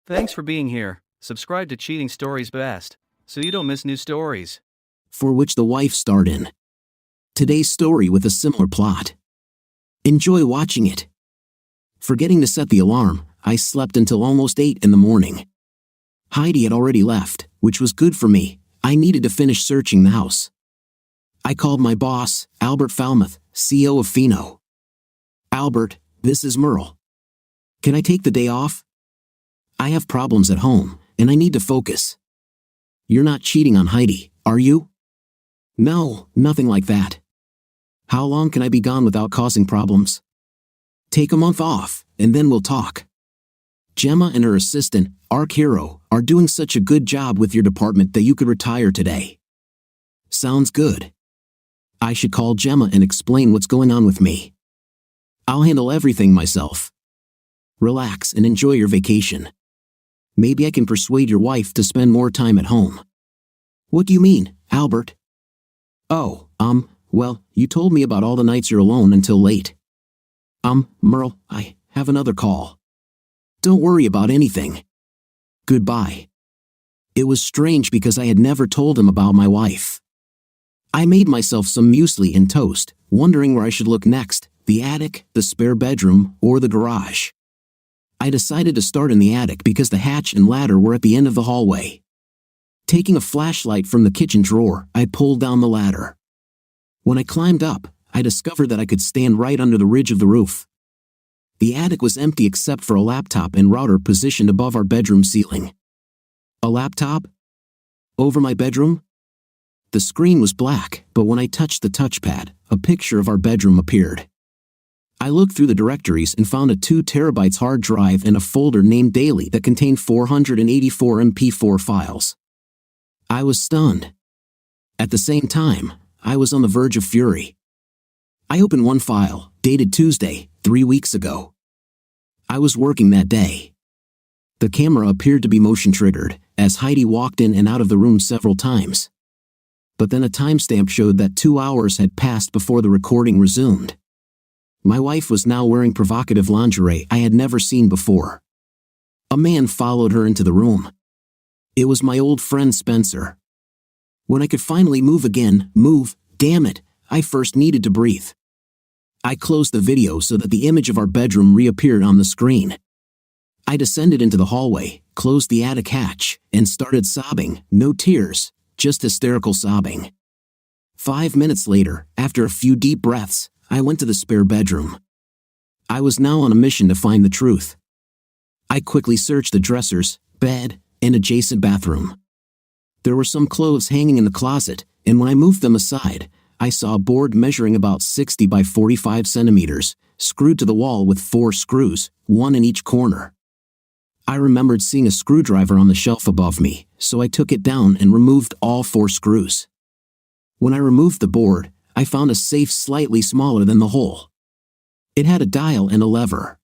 Thanks for being here. Subscribe to Cheating Stories Best, so you don't miss new stories. For which the wife starred in. Today's story with a similar plot. Enjoy watching it. Forgetting to set the alarm, I slept until almost 8 in the morning. Heidi had already left, which was good for me. I needed to finish searching the house. I called my boss, Albert Falmouth, CEO of Fino. Albert, this is Merle. Can I take the day off? I have problems at home, and I need to focus. You're not cheating on Heidi, are you? No, nothing like that. How long can I be gone without causing problems? Take a month off, and then we'll talk. Gemma and her assistant, Arc Hero, are doing such a good job with your department that you could retire today. Sounds good. I should call Gemma and explain what's going on with me. I'll handle everything myself. Relax and enjoy your vacation. Maybe I can persuade your wife to spend more time at home. What do you mean, Albert? Oh, well, you told me about all the nights you're alone until late. Merle, I have another call. Don't worry about anything. Goodbye. It was strange because I had never told him about my wife. I made myself some muesli and toast, wondering where I should look next, the attic, the spare bedroom, or the garage. I decided to start in the attic because the hatch and ladder were at the end of the hallway. Taking a flashlight from the kitchen drawer, I pulled down the ladder. When I climbed up, I discovered that I could stand right under the ridge of the roof. The attic was empty except for a laptop and router positioned above our bedroom ceiling. A laptop? Over my bedroom? The screen was black, but when I touched the touchpad, a picture of our bedroom appeared. I looked through the directories and found a 2 terabytes hard drive and a folder named Daily that contained 484 MP4 files. I was stunned. At the same time, I was on the verge of fury. I opened one file, dated Tuesday, 3 weeks ago. I was working that day. The camera appeared to be motion-triggered, as Heidi walked in and out of the room several times. But then a timestamp showed that 2 hours had passed before the recording resumed. My wife was now wearing provocative lingerie I had never seen before. A man followed her into the room. It was my old friend Spencer. When I could finally move again, damn it, I first needed to breathe. I closed the video so that the image of our bedroom reappeared on the screen. I descended into the hallway, closed the attic hatch, and started sobbing, no tears, just hysterical sobbing. 5 minutes later, after a few deep breaths, I went to the spare bedroom. I was now on a mission to find the truth. I quickly searched the dressers, bed, and adjacent bathroom. There were some clothes hanging in the closet, and when I moved them aside, I saw a board measuring about 60 by 45 centimeters, screwed to the wall with 4 screws, 1 in each corner. I remembered seeing a screwdriver on the shelf above me, so I took it down and removed all 4 screws. When I removed the board, I found a safe slightly smaller than the hole. It had a dial and a lever.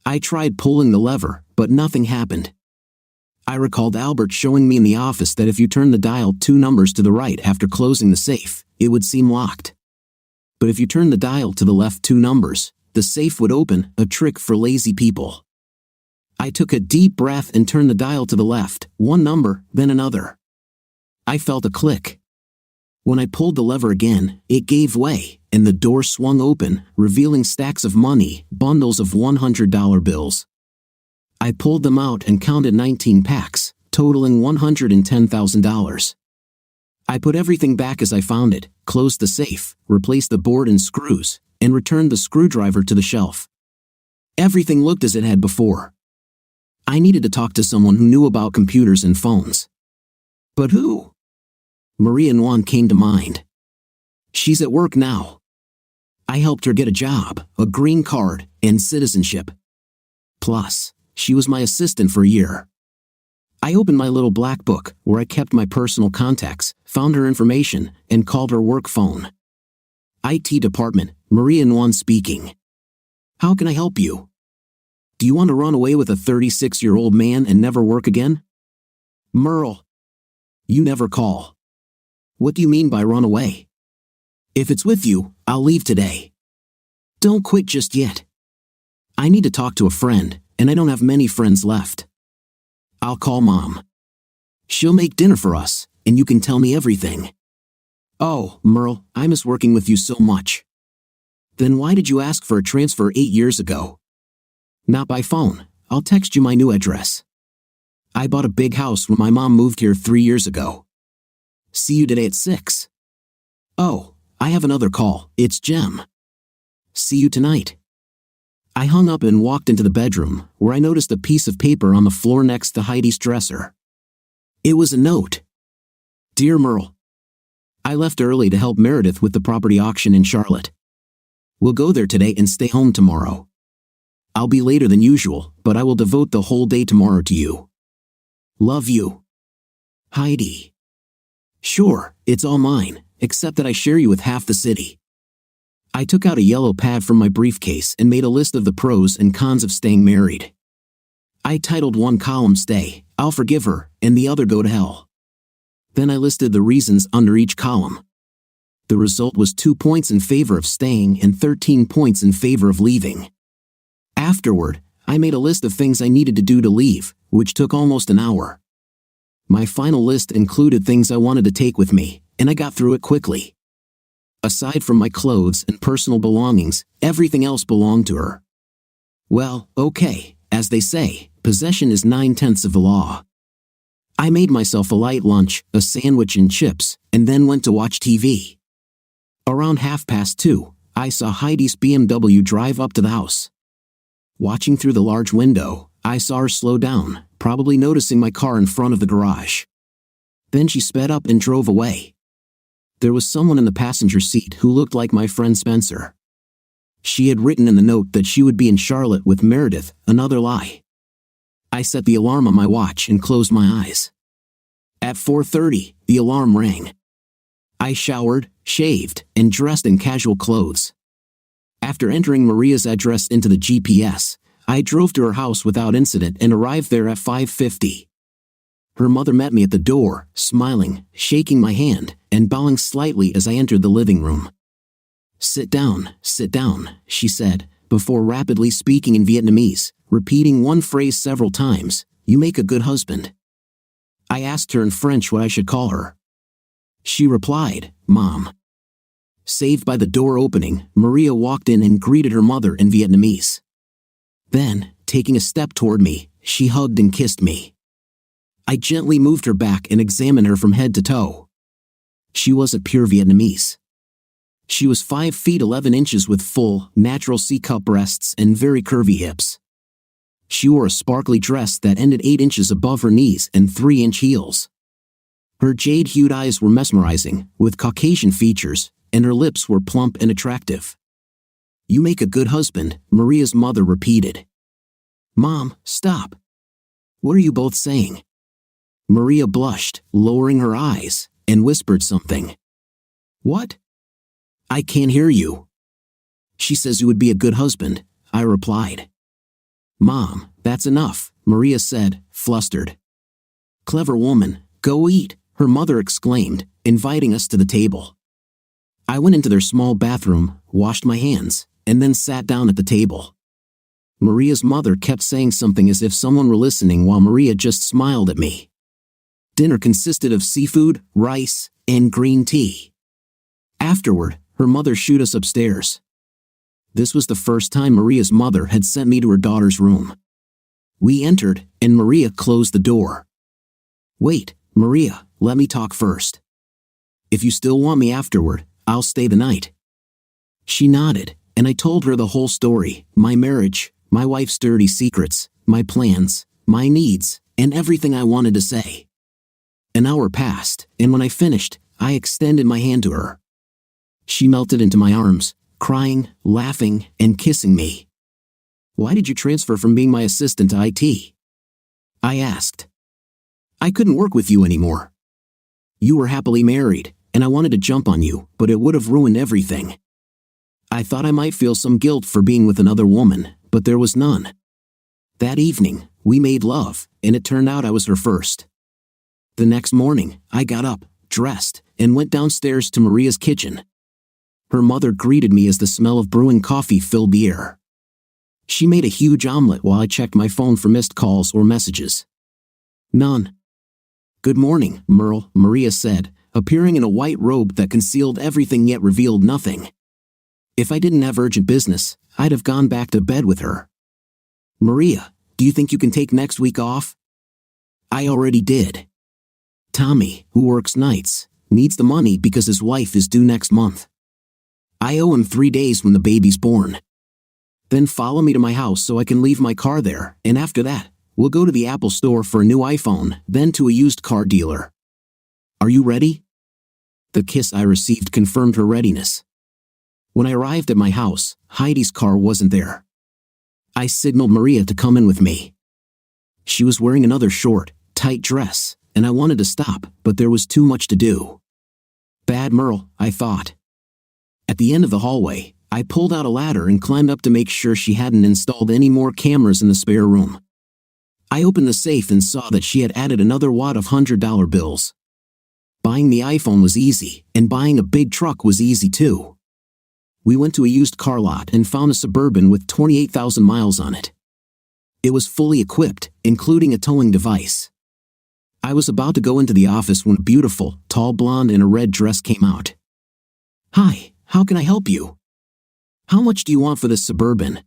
I tried pulling the lever, but nothing happened. I recalled Albert showing me in the office that if you turn the dial 2 numbers to the right after closing the safe, it would seem locked. But if you turn the dial to the left 2 numbers, the safe would open, a trick for lazy people. I took a deep breath and turned the dial to the left, 1 number, then another. I felt a click. When I pulled the lever again, it gave way, and the door swung open, revealing stacks of money, bundles of $100 bills. I pulled them out and counted 19 packs, totaling $110,000. I put everything back as I found it, closed the safe, replaced the board and screws, and returned the screwdriver to the shelf. Everything looked as it had before. I needed to talk to someone who knew about computers and phones. But who? Maria Nguyen came to mind. She's at work now. I helped her get a job, a green card, and citizenship. Plus, she was my assistant for a year. I opened my little black book, where I kept my personal contacts, found her information, and called her work phone. IT department, Maria Nguyen speaking. How can I help you? Do you want to run away with a 36-year-old man and never work again? Merle. You never call. What do you mean by run away? If it's with you, I'll leave today. Don't quit just yet. I need to talk to a friend, and I don't have many friends left. I'll call Mom. She'll make dinner for us, and you can tell me everything. Oh, Merle, I miss working with you so much. Then why did you ask for a transfer 8 years ago? Not by phone. I'll text you my new address. I bought a big house when my mom moved here 3 years ago. See you today at 6. Oh, I have another call. It's Jem. See you tonight. I hung up and walked into the bedroom, where I noticed a piece of paper on the floor next to Heidi's dresser. It was a note. Dear Merle, I left early to help Meredith with the property auction in Charlotte. We'll go there today and stay home tomorrow. I'll be later than usual, but I will devote the whole day tomorrow to you. Love you. Heidi. Sure, it's all mine, except that I share you with half the city. I took out a yellow pad from my briefcase and made a list of the pros and cons of staying married. I titled one column Stay, I'll forgive her, and the other Go to hell. Then I listed the reasons under each column. The result was 2 points in favor of staying and 13 points in favor of leaving. Afterward, I made a list of things I needed to do to leave, which took almost an hour. My final list included things I wanted to take with me, and I got through it quickly. Aside from my clothes and personal belongings, everything else belonged to her. Well, okay, as they say, possession is 9/10 of the law. I made myself a light lunch, a sandwich and chips, and then went to watch TV. Around 2:30, I saw Heidi's BMW drive up to the house. Watching through the large window, I saw her slow down, probably noticing my car in front of the garage. Then she sped up and drove away. There was someone in the passenger seat who looked like my friend Spencer. She had written in the note that she would be in Charlotte with Meredith, another lie. I set the alarm on my watch and closed my eyes. At 4:30, the alarm rang. I showered, shaved, and dressed in casual clothes. After entering Maria's address into the GPS, I drove to her house without incident and arrived there at 5:50. Her mother met me at the door, smiling, shaking my hand, and bowing slightly as I entered the living room. Sit down, she said, before rapidly speaking in Vietnamese, repeating one phrase several times, you make a good husband. I asked her in French what I should call her. She replied, Mom. Saved by the door opening, Maria walked in and greeted her mother in Vietnamese. Then, taking a step toward me, she hugged and kissed me. I gently moved her back and examined her from head to toe. She wasn't pure Vietnamese. She was 5 feet 11 inches with full, natural C-cup breasts and very curvy hips. She wore a sparkly dress that ended 8 inches above her knees and 3-inch heels. Her jade-hued eyes were mesmerizing, with Caucasian features, and her lips were plump and attractive. You make a good husband, Maria's mother repeated. Mom, stop. What are you both saying? Maria blushed, lowering her eyes, and whispered something. What? I can't hear you. She says you would be a good husband, I replied. Mom, that's enough, Maria said, flustered. Clever woman, go eat, her mother exclaimed, inviting us to the table. I went into their small bathroom, washed my hands, and then sat down at the table. Maria's mother kept saying something as if someone were listening while Maria just smiled at me. Dinner consisted of seafood, rice, and green tea. Afterward, her mother shooed us upstairs. This was the first time Maria's mother had sent me to her daughter's room. We entered, and Maria closed the door. Wait, Maria, let me talk first. If you still want me afterward, I'll stay the night. She nodded, and I told her the whole story, my marriage, my wife's dirty secrets, my plans, my needs, and everything I wanted to say. An hour passed, and when I finished, I extended my hand to her. She melted into my arms, crying, laughing, and kissing me. Why did you transfer from being my assistant to IT? I asked. I couldn't work with you anymore. You were happily married, and I wanted to jump on you, but it would have ruined everything. I thought I might feel some guilt for being with another woman, but there was none. That evening, we made love, and it turned out I was her first. The next morning, I got up, dressed, and went downstairs to Maria's kitchen. Her mother greeted me as the smell of brewing coffee filled the air. She made a huge omelet while I checked my phone for missed calls or messages. None. Good morning, Merle, Maria said, appearing in a white robe that concealed everything yet revealed nothing. If I didn't have urgent business, I'd have gone back to bed with her. Maria, do you think you can take next week off? I already did. Tommy, who works nights, needs the money because his wife is due next month. I owe him 3 days when the baby's born. Then follow me to my house so I can leave my car there, and after that, we'll go to the Apple store for a new iPhone, then to a used car dealer. Are you ready? The kiss I received confirmed her readiness. When I arrived at my house, Heidi's car wasn't there. I signaled Maria to come in with me. She was wearing another short, tight dress, and I wanted to stop, but there was too much to do. Bad Merle, I thought. At the end of the hallway, I pulled out a ladder and climbed up to make sure she hadn't installed any more cameras in the spare room. I opened the safe and saw that she had added another wad of $100 bills. Buying the iPhone was easy, and buying a big truck was easy too. We went to a used car lot and found a Suburban with 28,000 miles on it. It was fully equipped, including a towing device. I was about to go into the office when a beautiful, tall blonde in a red dress came out. Hi, how can I help you? How much do you want for this Suburban?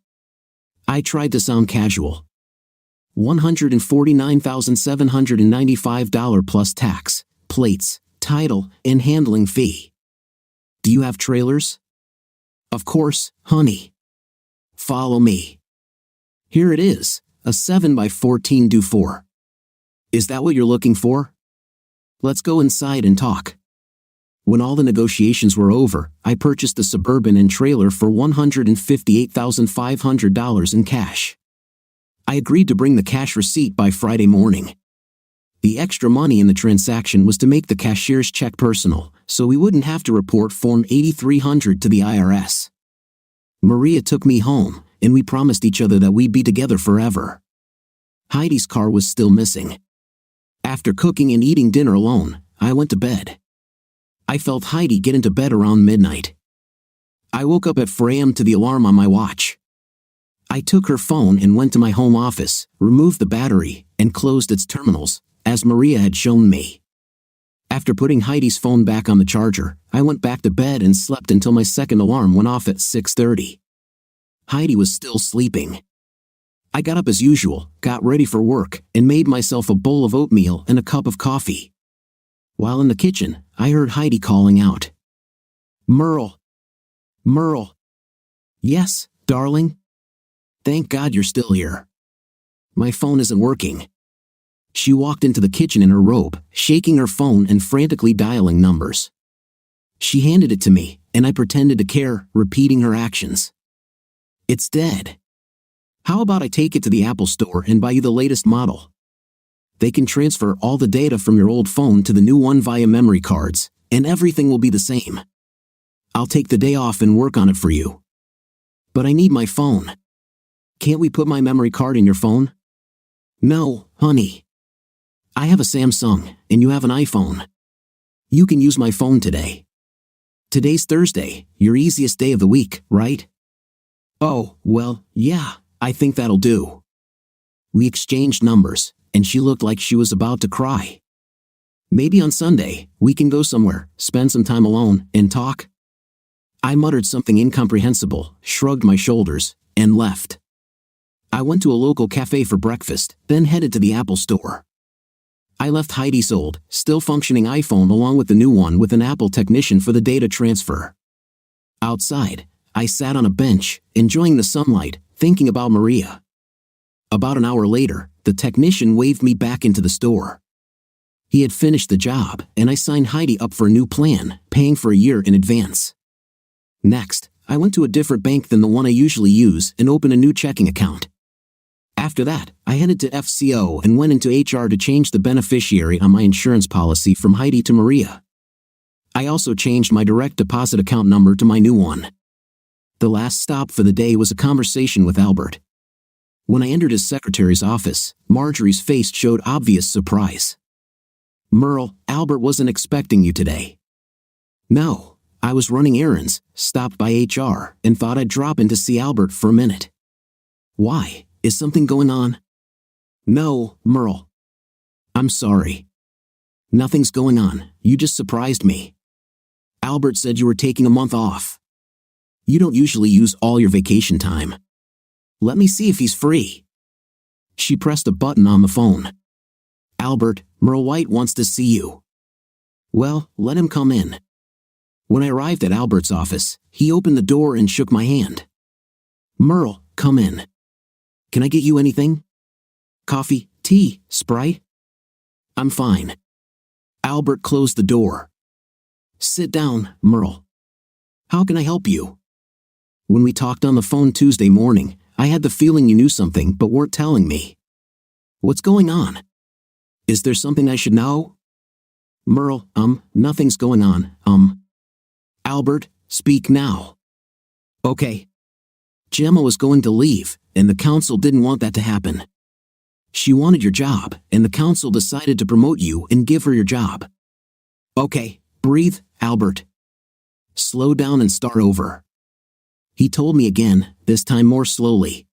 I tried to sound casual. $149,795 plus tax, plates, title, and handling fee. Do you have trailers? Of course, honey. Follow me. Here it is, a 7x14 do4. Is that what you're looking for? Let's go inside and talk. When all the negotiations were over, I purchased the Suburban and trailer for $158,500 in cash. I agreed to bring the cash receipt by Friday morning. The extra money in the transaction was to make the cashier's check personal, so we wouldn't have to report Form 8300 to the IRS. Maria took me home, and we promised each other that we'd be together forever. Heidi's car was still missing. After cooking and eating dinner alone, I went to bed. I felt Heidi get into bed around midnight. I woke up at 4 a.m. to the alarm on my watch. I took her phone and went to my home office, removed the battery, and closed its terminals, as Maria had shown me. After putting Heidi's phone back on the charger, I went back to bed and slept until my second alarm went off at 6:30. Heidi was still sleeping. I got up as usual, got ready for work, and made myself a bowl of oatmeal and a cup of coffee. While in the kitchen, I heard Heidi calling out. Merle. Merle. Yes, darling? Thank God you're still here. My phone isn't working. She walked into the kitchen in her robe, shaking her phone and frantically dialing numbers. She handed it to me, and I pretended to care, repeating her actions. It's dead. How about I take it to the Apple store and buy you the latest model? They can transfer all the data from your old phone to the new one via memory cards, and everything will be the same. I'll take the day off and work on it for you. But I need my phone. Can't we put my memory card in your phone? No, honey. I have a Samsung, and you have an iPhone. You can use my phone today. Today's Thursday, your easiest day of the week, right? Oh, well, yeah, I think that'll do. We exchanged numbers, and she looked like she was about to cry. Maybe on Sunday, we can go somewhere, spend some time alone, and talk? I muttered something incomprehensible, shrugged my shoulders, and left. I went to a local cafe for breakfast, then headed to the Apple store. I left Heidi's old, still functioning iPhone along with the new one with an Apple technician for the data transfer. Outside, I sat on a bench, enjoying the sunlight, thinking about Maria. About an hour later, the technician waved me back into the store. He had finished the job, and I signed Heidi up for a new plan, paying for a year in advance. Next, I went to a different bank than the one I usually use and opened a new checking account. After that, I headed to FCO and went into HR to change the beneficiary on my insurance policy from Heidi to Maria. I also changed my direct deposit account number to my new one. The last stop for the day was a conversation with Albert. When I entered his secretary's office, Marjorie's face showed obvious surprise. Merle, Albert wasn't expecting you today. No, I was running errands, stopped by HR, and thought I'd drop in to see Albert for a minute. Why? Is something going on? No, Merle. I'm sorry. Nothing's going on, you just surprised me. Albert said you were taking a month off. You don't usually use all your vacation time. Let me see if he's free. She pressed a button on the phone. Albert, Merle White wants to see you. Well, let him come in. When I arrived at Albert's office, he opened the door and shook my hand. Merle, come in. Can I get you anything? Coffee, tea, Sprite? I'm fine. Albert closed the door. Sit down, Merle. How can I help you? When we talked on the phone Tuesday morning, I had the feeling you knew something but weren't telling me. What's going on? Is there something I should know? Merle, nothing's going on, Albert, speak now. Okay. Gemma was going to leave, and the council didn't want that to happen. She wanted your job, and the council decided to promote you and give her your job. Okay, breathe, Albert. Slow down and start over. He told me again, this time more slowly.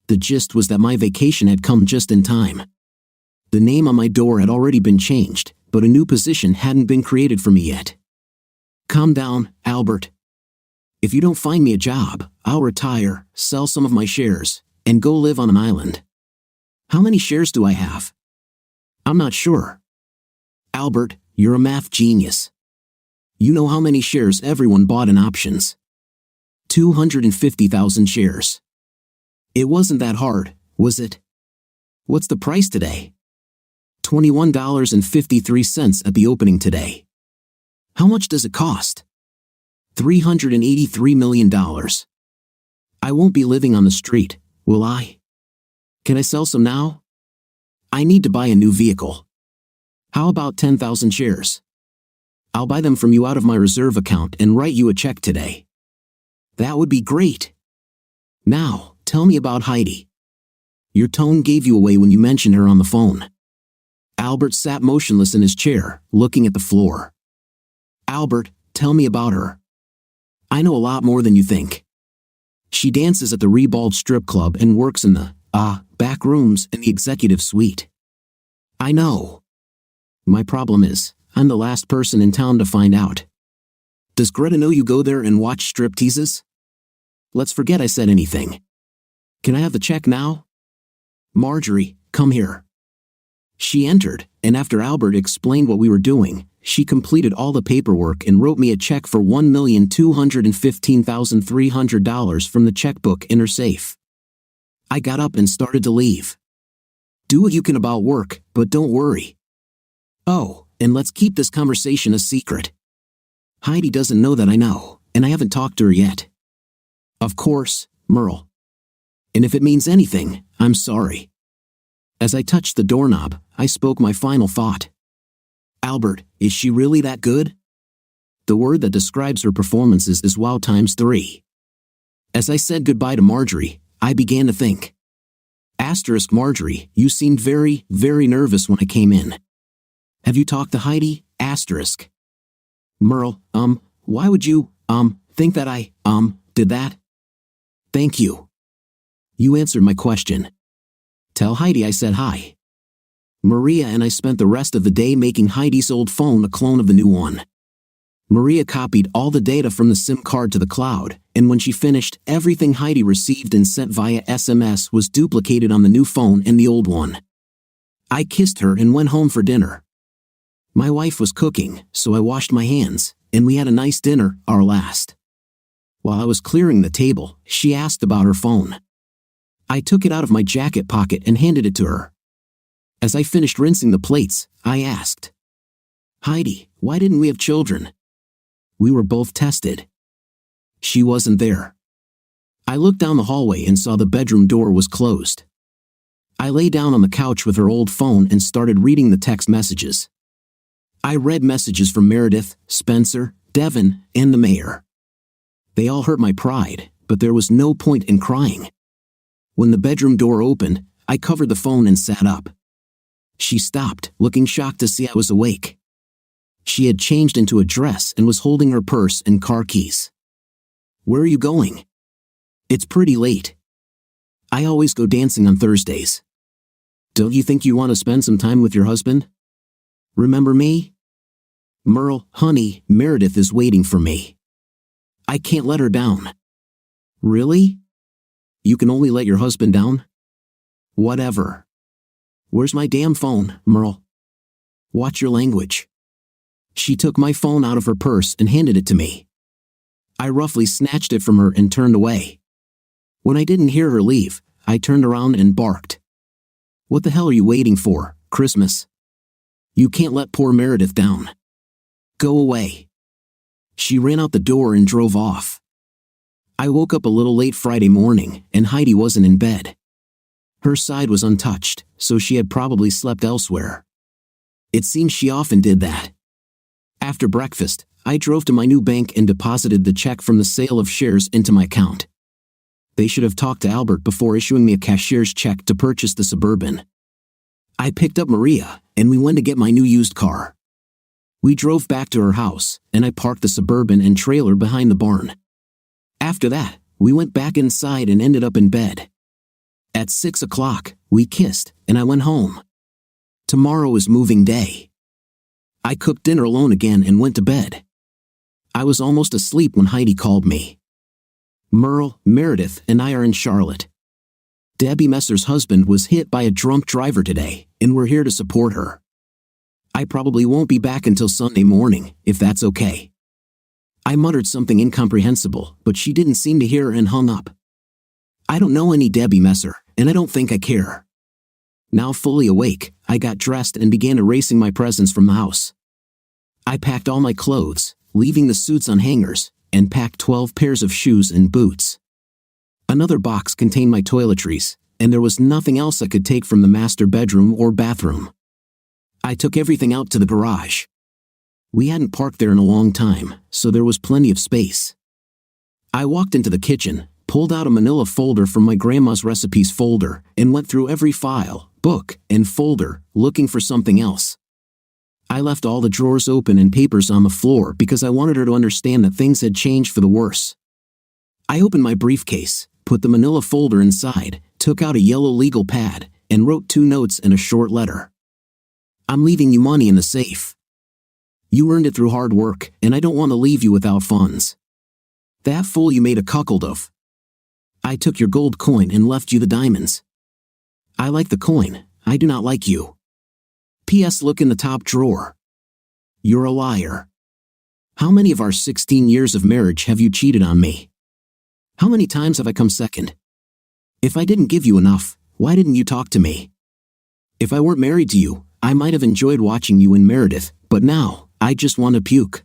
The gist was that my vacation had come just in time. The name on my door had already been changed, but a new position hadn't been created for me yet. Calm down, Albert. If you don't find me a job, I'll retire, sell some of my shares, and go live on an island. How many shares do I have? I'm not sure. Albert, you're a math genius. You know how many shares everyone bought in options. 250,000 shares. It wasn't that hard, was it? What's the price today? $21.53 at the opening today. How much does it cost? $383 million. I won't be living on the street, will I? Can I sell some now? I need to buy a new vehicle. How about 10,000 shares? I'll buy them from you out of my reserve account and write you a check today. That would be great. Now, tell me about Heidi. Your tone gave you away when you mentioned her on the phone. Albert sat motionless in his chair, looking at the floor. Albert, tell me about her. I know a lot more than you think. She dances at the Rebald Strip Club and works in the, back rooms in the executive suite. I know. My problem is, I'm the last person in town to find out. Does Greta know you go there and watch strip teases? Let's forget I said anything. Can I have the check now? Marjorie, come here. She entered, and after Albert explained what we were doing, she completed all the paperwork and wrote me a check for $1,215,300 from the checkbook in her safe. I got up and started to leave. Do what you can about work, but don't worry. Oh, and let's keep this conversation a secret. Heidi doesn't know that I know, and I haven't talked to her yet. Of course, Merle. And if it means anything, I'm sorry. As I touched the doorknob, I spoke my final thought. Albert, is she really that good? The word that describes her performances is wow times 3. As I said goodbye to Marjorie, I began to think. Asterisk Marjorie, you seemed very, very nervous when I came in. Have you talked to Heidi? Asterisk. Merle, why would you, think that I, did that? Thank you. You answered my question. Tell Heidi I said hi. Maria and I spent the rest of the day making Heidi's old phone a clone of the new one. Maria copied all the data from the SIM card to the cloud, and when she finished, everything Heidi received and sent via SMS was duplicated on the new phone and the old one. I kissed her and went home for dinner. My wife was cooking, so I washed my hands, and we had a nice dinner, our last. While I was clearing the table, she asked about her phone. I took it out of my jacket pocket and handed it to her. As I finished rinsing the plates, I asked, Heidi, why didn't we have children? We were both tested. She wasn't there. I looked down the hallway and saw the bedroom door was closed. I lay down on the couch with her old phone and started reading the text messages. I read messages from Meredith, Spencer, Devin, and the mayor. They all hurt my pride, but there was no point in crying. When the bedroom door opened, I covered the phone and sat up. She stopped, looking shocked to see I was awake. She had changed into a dress and was holding her purse and car keys. Where are you going? It's pretty late. I always go dancing on Thursdays. Don't you think you want to spend some time with your husband? Remember me? Merle, honey, Meredith is waiting for me. I can't let her down. Really? You can only let your husband down? Whatever. Where's my damn phone, Merle? Watch your language. She took my phone out of her purse and handed it to me. I roughly snatched it from her and turned away. When I didn't hear her leave, I turned around and barked. What the hell are you waiting for, Christmas? You can't let poor Meredith down. Go away. She ran out the door and drove off. I woke up a little late Friday morning, and Heidi wasn't in bed. Her side was untouched, so she had probably slept elsewhere. It seems she often did that. After breakfast, I drove to my new bank and deposited the check from the sale of shares into my account. They should have talked to Albert before issuing me a cashier's check to purchase the Suburban. I picked up Maria, and we went to get my new used car. We drove back to her house, and I parked the Suburban and trailer behind the barn. After that, we went back inside and ended up in bed. At 6 o'clock, we kissed, and I went home. Tomorrow is moving day. I cooked dinner alone again and went to bed. I was almost asleep when Heidi called me. Merle, Meredith, and I are in Charlotte. Debbie Messer's husband was hit by a drunk driver today, and we're here to support her. I probably won't be back until Sunday morning, if that's okay. I muttered something incomprehensible, but she didn't seem to hear and hung up. I don't know any Debbie Messer, and I don't think I care. Now fully awake, I got dressed and began erasing my presents from the house. I packed all my clothes, leaving the suits on hangers, and packed 12 pairs of shoes and boots. Another box contained my toiletries, and there was nothing else I could take from the master bedroom or bathroom. I took everything out to the garage. We hadn't parked there in a long time, so there was plenty of space. I walked into the kitchen, pulled out a manila folder from my grandma's recipes folder, and went through every file, book, and folder, looking for something else. I left all the drawers open and papers on the floor because I wanted her to understand that things had changed for the worse. I opened my briefcase, put the manila folder inside, took out a yellow legal pad, and wrote 2 notes and a short letter. I'm leaving you money in the safe. You earned it through hard work, and I don't want to leave you without funds. That fool you made a cuckold of. I took your gold coin and left you the diamonds. I like the coin, I do not like you. P.S. Look in the top drawer. You're a liar. How many of our 16 years of marriage have you cheated on me? How many times have I come second? If I didn't give you enough, why didn't you talk to me? If I weren't married to you, I might have enjoyed watching you and Meredith, but now, I just want to puke.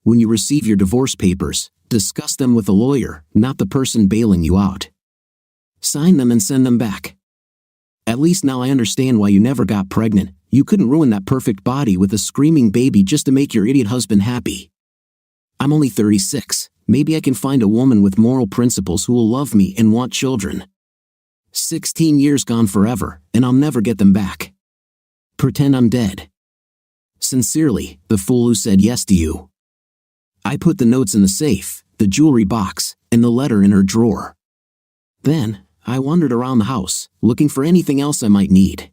When you receive your divorce papers, discuss them with a lawyer, not the person bailing you out. Sign them and send them back. At least now I understand why you never got pregnant. You couldn't ruin that perfect body with a screaming baby just to make your idiot husband happy. I'm only 36. Maybe I can find a woman with moral principles who will love me and want children. 16 years gone forever, and I'll never get them back. Pretend I'm dead. Sincerely, the fool who said yes to you. I put the notes in the safe, the jewelry box, and the letter in her drawer. Then, I wandered around the house, looking for anything else I might need.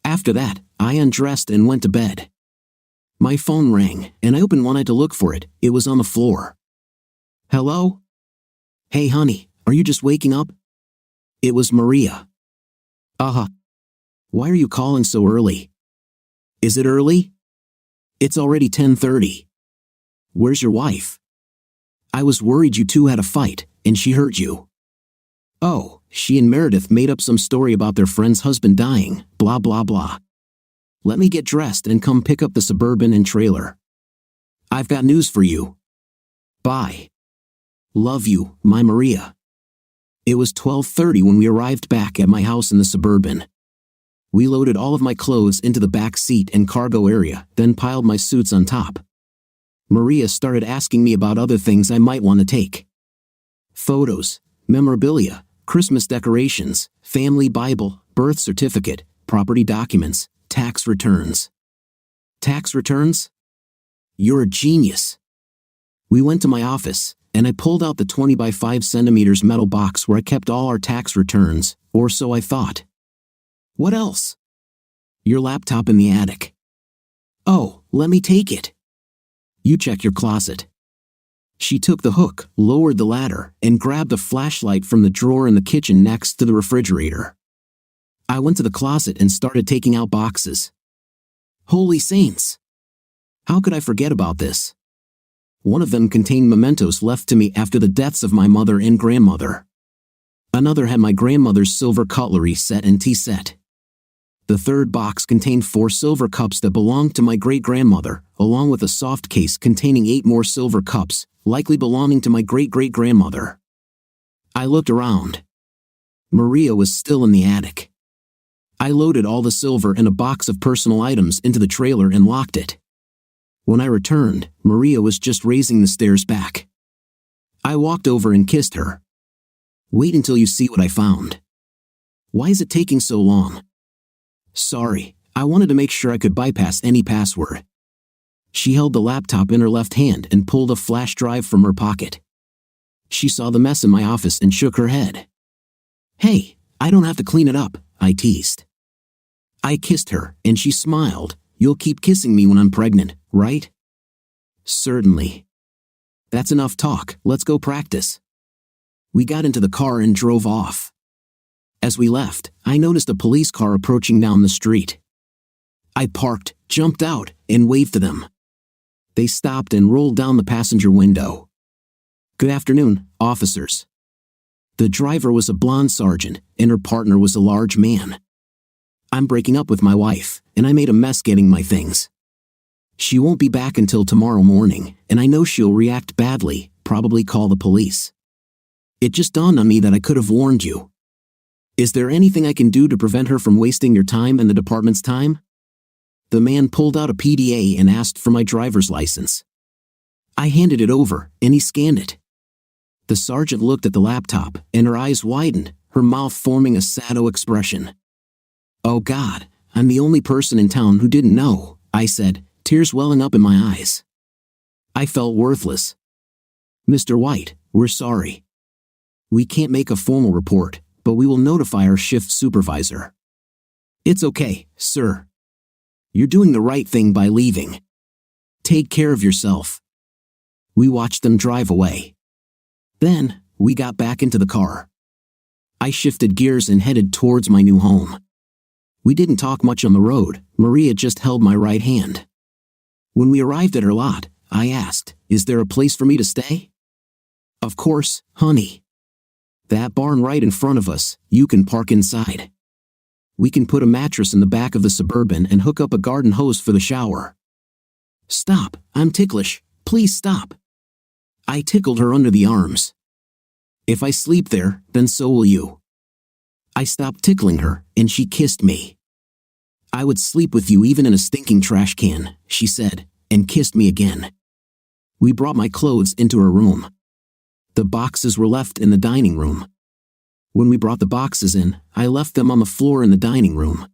After that, I undressed and went to bed. My phone rang, and I opened one eye to look for it. It was on the floor. Hello? Hey honey, are you just waking up? It was Maria. Why are you calling so early? Is it early? It's already 10:30. Where's your wife? I was worried you two had a fight, and she hurt you. Oh, she and Meredith made up some story about their friend's husband dying, blah blah blah. Let me get dressed and come pick up the Suburban and trailer. I've got news for you. Bye. Love you, my Maria. It was 12:30 when we arrived back at my house in the Suburban. We loaded all of my clothes into the back seat and cargo area, then piled my suits on top. Maria started asking me about other things I might want to take. Photos, memorabilia, Christmas decorations, family Bible, birth certificate, property documents, tax returns. Tax returns? You're a genius. We went to my office, and I pulled out the 20 by 5 centimeters metal box where I kept all our tax returns, or so I thought. What else? Your laptop in the attic. Oh, let me take it. You check your closet. She took the hook, lowered the ladder, and grabbed a flashlight from the drawer in the kitchen next to the refrigerator. I went to the closet and started taking out boxes. Holy saints! How could I forget about this? One of them contained mementos left to me after the deaths of my mother and grandmother. Another had my grandmother's silver cutlery set and tea set. The third box contained 4 silver cups that belonged to my great-grandmother, along with a soft case containing 8 more silver cups, likely belonging to my great-great-grandmother. I looked around. Maria was still in the attic. I loaded all the silver and a box of personal items into the trailer and locked it. When I returned, Maria was just raising the stairs back. I walked over and kissed her. Wait until you see what I found. Why is it taking so long? Sorry, I wanted to make sure I could bypass any password. She held the laptop in her left hand and pulled a flash drive from her pocket. She saw the mess in my office and shook her head. Hey, I don't have to clean it up, I teased. I kissed her, and she smiled. You'll keep kissing me when I'm pregnant, right? Certainly. That's enough talk, let's go practice. We got into the car and drove off. As we left, I noticed a police car approaching down the street. I parked, jumped out, and waved to them. They stopped and rolled down the passenger window. Good afternoon, officers. The driver was a blonde sergeant, and her partner was a large man. I'm breaking up with my wife, and I made a mess getting my things. She won't be back until tomorrow morning, and I know she'll react badly, probably call the police. It just dawned on me that I could have warned you. Is there anything I can do to prevent her from wasting your time and the department's time? The man pulled out a PDA and asked for my driver's license. I handed it over, and he scanned it. The sergeant looked at the laptop, and her eyes widened, her mouth forming a sado expression. Oh God, I'm the only person in town who didn't know, I said, tears welling up in my eyes. I felt worthless. Mr. White, we're sorry. We can't make a formal report, but we will notify our shift supervisor. It's okay, sir. You're doing the right thing by leaving. Take care of yourself. We watched them drive away. Then, we got back into the car. I shifted gears and headed towards my new home. We didn't talk much on the road, Maria just held my right hand. When we arrived at her lot, I asked, is there a place for me to stay? Of course, honey. That barn right in front of us, you can park inside. We can put a mattress in the back of the Suburban and hook up a garden hose for the shower. Stop, I'm ticklish, please stop. I tickled her under the arms. If I sleep there, then so will you. I stopped tickling her, and she kissed me. I would sleep with you even in a stinking trash can, she said, and kissed me again. We brought my clothes into her room. The boxes were left in the dining room. When we brought the boxes in, I left them on the floor in the dining room.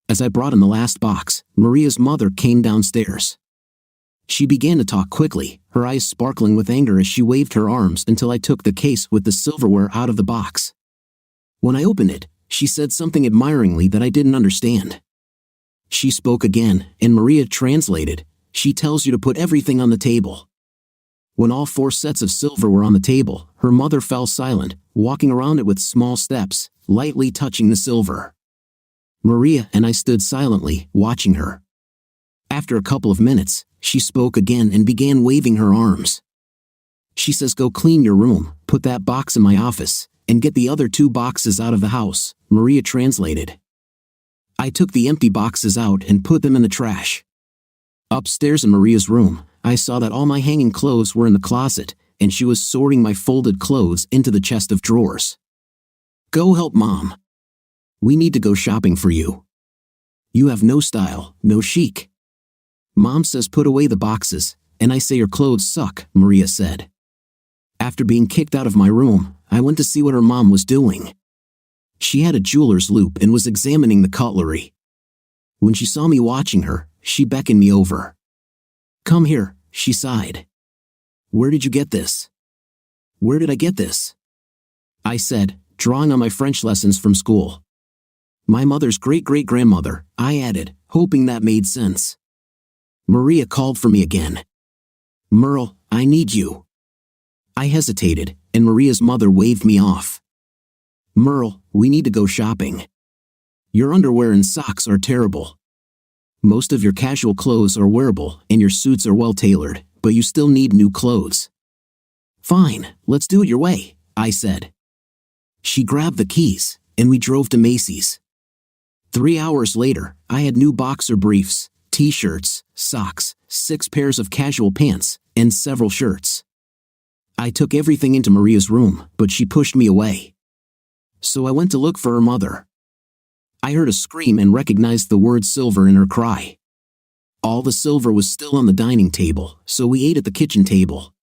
As I brought in the last box, Maria's mother came downstairs. She began to talk quickly, her eyes sparkling with anger as she waved her arms until I took the case with the silverware out of the box. When I opened it, she said something admiringly that I didn't understand. She spoke again, and Maria translated, she tells you to put everything on the table. When all 4 sets of silver were on the table, her mother fell silent, walking around it with small steps, lightly touching the silver. Maria and I stood silently, watching her. After a couple of minutes, she spoke again and began waving her arms. She says, go clean your room, put that box in my office, and get the other 2 boxes out of the house, Maria translated. I took the empty boxes out and put them in the trash. Upstairs in Maria's room, I saw that all my hanging clothes were in the closet, and she was sorting my folded clothes into the chest of drawers. Go help Mom. We need to go shopping for you. You have no style, no chic. Mom says put away the boxes, and I say your clothes suck, Maria said. After being kicked out of my room, I went to see what her mom was doing. She had a jeweler's loupe and was examining the cutlery. When she saw me watching her, she beckoned me over. Come here, she sighed. Where did you get this? Where did I get this? I said, drawing on my French lessons from school. My mother's great-great-grandmother, I added, hoping that made sense. Maria called for me again. Merle, I need you. I hesitated, and Maria's mother waved me off. Merle, we need to go shopping. Your underwear and socks are terrible. Most of your casual clothes are wearable, and your suits are well-tailored, but you still need new clothes. Fine, let's do it your way, I said. She grabbed the keys, and we drove to Macy's. 3 hours later, I had new boxer briefs, t-shirts, socks, 6 pairs of casual pants, and several shirts. I took everything into Maria's room, but she pushed me away. So I went to look for her mother. I heard a scream and recognized the word silver in her cry. All the silver was still on the dining table, so we ate at the kitchen table.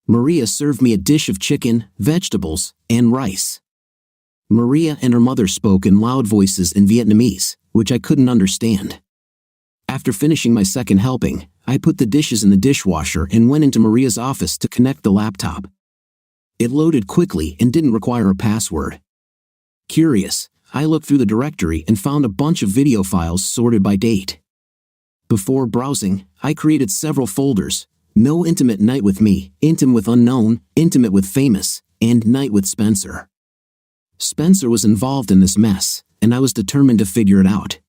Maria served me a dish of chicken, vegetables, and rice. Maria and her mother spoke in loud voices in Vietnamese, which I couldn't understand. After finishing my second helping, I put the dishes in the dishwasher and went into Maria's office to connect the laptop. It loaded quickly and didn't require a password. Curious, I looked through the directory and found a bunch of video files sorted by date. Before browsing, I created several folders: No Intimate Night with Me, Intimate with Unknown, Intimate with Famous, and Night with Spencer. Spencer was involved in this mess, and I was determined to figure it out.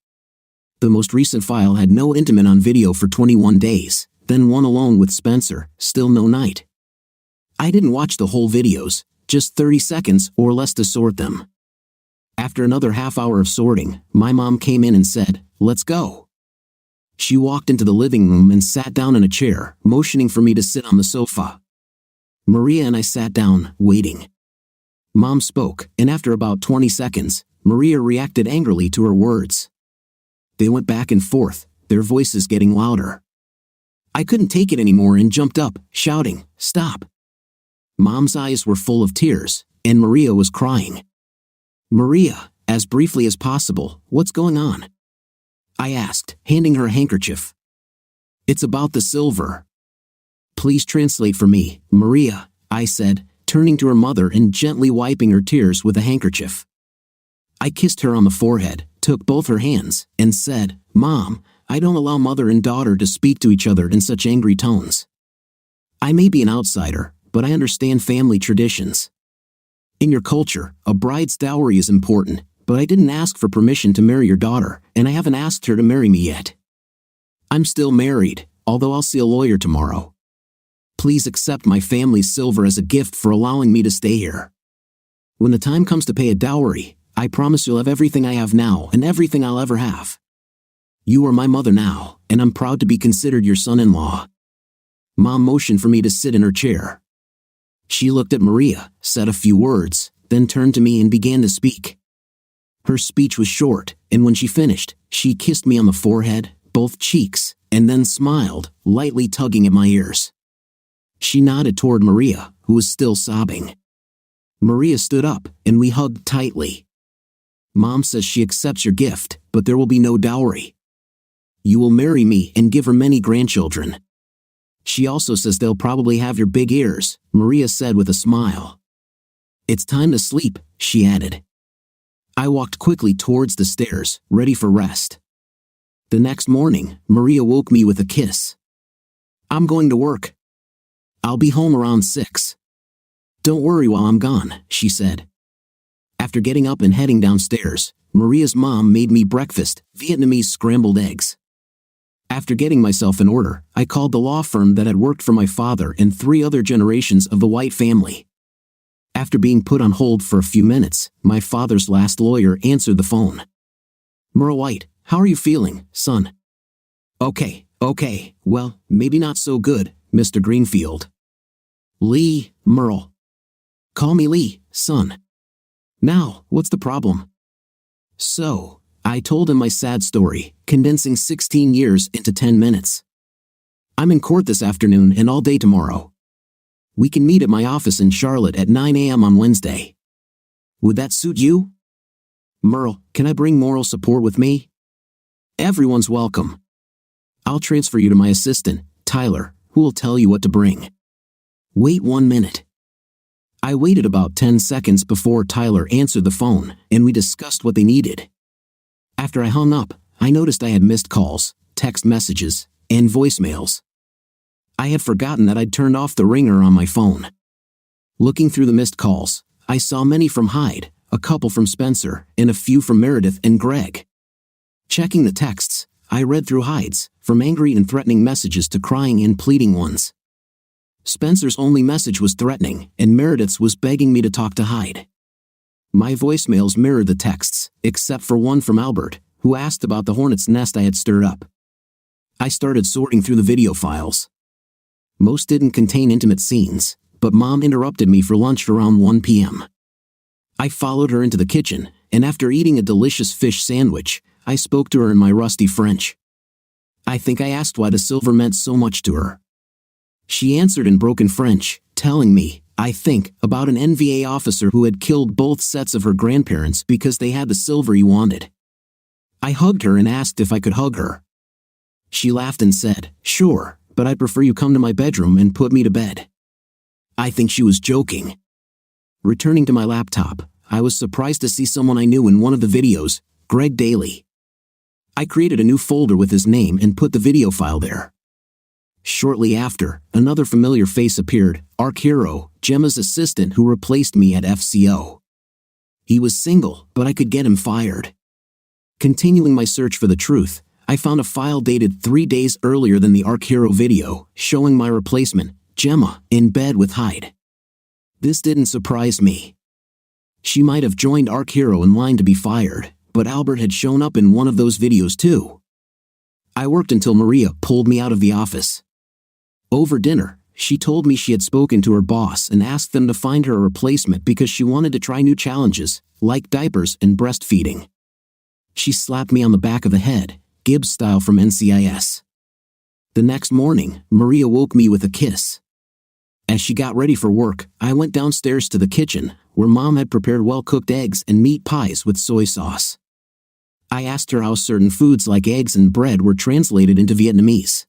The most recent file had no intimate on video for 21 days, then one alone with Spencer, still no night. I didn't watch the whole videos, just 30 seconds or less to sort them. After another half hour of sorting, my mom came in and said, "Let's go." She walked into the living room and sat down in a chair, motioning for me to sit on the sofa. Maria and I sat down, waiting. Mom spoke, and after about 20 seconds, Maria reacted angrily to her words. They went back and forth, their voices getting louder. I couldn't take it anymore and jumped up, shouting, "Stop!" Mom's eyes were full of tears, and Maria was crying. "Maria, as briefly as possible, what's going on?" I asked, handing her a handkerchief. "It's about the silver." "Please translate for me, Maria," I said, turning to her mother and gently wiping her tears with a handkerchief. I kissed her on the forehead, took both her hands, and said, "Mom, I don't allow mother and daughter to speak to each other in such angry tones. I may be an outsider, but I understand family traditions. In your culture, a bride's dowry is important, but I didn't ask for permission to marry your daughter, and I haven't asked her to marry me yet. I'm still married, although I'll see a lawyer tomorrow. Please accept my family's silver as a gift for allowing me to stay here. When the time comes to pay a dowry, I promise you'll have everything I have now and everything I'll ever have. You are my mother now, and I'm proud to be considered your son-in-law." Mom motioned for me to sit in her chair. She looked at Maria, said a few words, then turned to me and began to speak. Her speech was short, and when she finished, she kissed me on the forehead, both cheeks, and then smiled, lightly tugging at my ears. She nodded toward Maria, who was still sobbing. Maria stood up, and we hugged tightly. "Mom says she accepts your gift, but there will be no dowry. You will marry me and give her many grandchildren. She also says they'll probably have your big ears," Maria said with a smile. "It's time to sleep," she added. I walked quickly towards the stairs, ready for rest. The next morning, Maria woke me with a kiss. "I'm going to work. I'll be home around 6. Don't worry while I'm gone," she said. After getting up and heading downstairs, Maria's mom made me breakfast, Vietnamese scrambled eggs. After getting myself in order, I called the law firm that had worked for my father and 3 other generations of the White family. After being put on hold for a few minutes, my father's last lawyer answered the phone. "Merle White, how are you feeling, son?" Okay, well, maybe not so good, Mr. Greenfield." "Lee, Merle. Call me Lee, son. Now, what's the problem?" So, I told him my sad story, condensing 16 years into 10 minutes. "I'm in court this afternoon and all day tomorrow. We can meet at my office in Charlotte at 9 a.m. on Wednesday. Would that suit you? Merle, can I bring moral support with me?" "Everyone's welcome. I'll transfer you to my assistant, Tyler, who will tell you what to bring." "Wait 1 minute." I waited about 10 seconds before Tyler answered the phone, and we discussed what they needed. After I hung up, I noticed I had missed calls, text messages, and voicemails. I had forgotten that I'd turned off the ringer on my phone. Looking through the missed calls, I saw many from Hyde, a couple from Spencer, and a few from Meredith and Greg. Checking the texts, I read through Hyde's, from angry and threatening messages to crying and pleading ones. Spencer's only message was threatening, and Meredith's was begging me to talk to Hyde. My voicemails mirrored the texts, except for one from Albert, who asked about the hornet's nest I had stirred up. I started sorting through the video files. Most didn't contain intimate scenes, but Mom interrupted me for lunch around 1 p.m. I followed her into the kitchen, and after eating a delicious fish sandwich, I spoke to her in my rusty French. I think I asked why the silver meant so much to her. She answered in broken French, telling me, I think, about an NVA officer who had killed both sets of her grandparents because they had the silver he wanted. I hugged her and asked if I could hug her. She laughed and said, sure, but I'd prefer you come to my bedroom and put me to bed. I think she was joking. Returning to my laptop, I was surprised to see someone I knew in one of the videos, Greg Daly. I created a new folder with his name and put the video file there. Shortly after, another familiar face appeared, Arc Hero, Gemma's assistant who replaced me at FCO. He was single, but I could get him fired. Continuing my search for the truth, I found a file dated 3 days earlier than the Arc Hero video, showing my replacement, Gemma, in bed with Hyde. This didn't surprise me. She might have joined Arc Hero in line to be fired, but Albert had shown up in one of those videos too. I worked until Maria pulled me out of the office. Over dinner, she told me she had spoken to her boss and asked them to find her a replacement because she wanted to try new challenges, like diapers and breastfeeding. She slapped me on the back of the head, Gibbs style from NCIS. The next morning, Maria woke me with a kiss. As she got ready for work, I went downstairs to the kitchen, where Mom had prepared well-cooked eggs and meat pies with soy sauce. I asked her how certain foods like eggs and bread were translated into Vietnamese.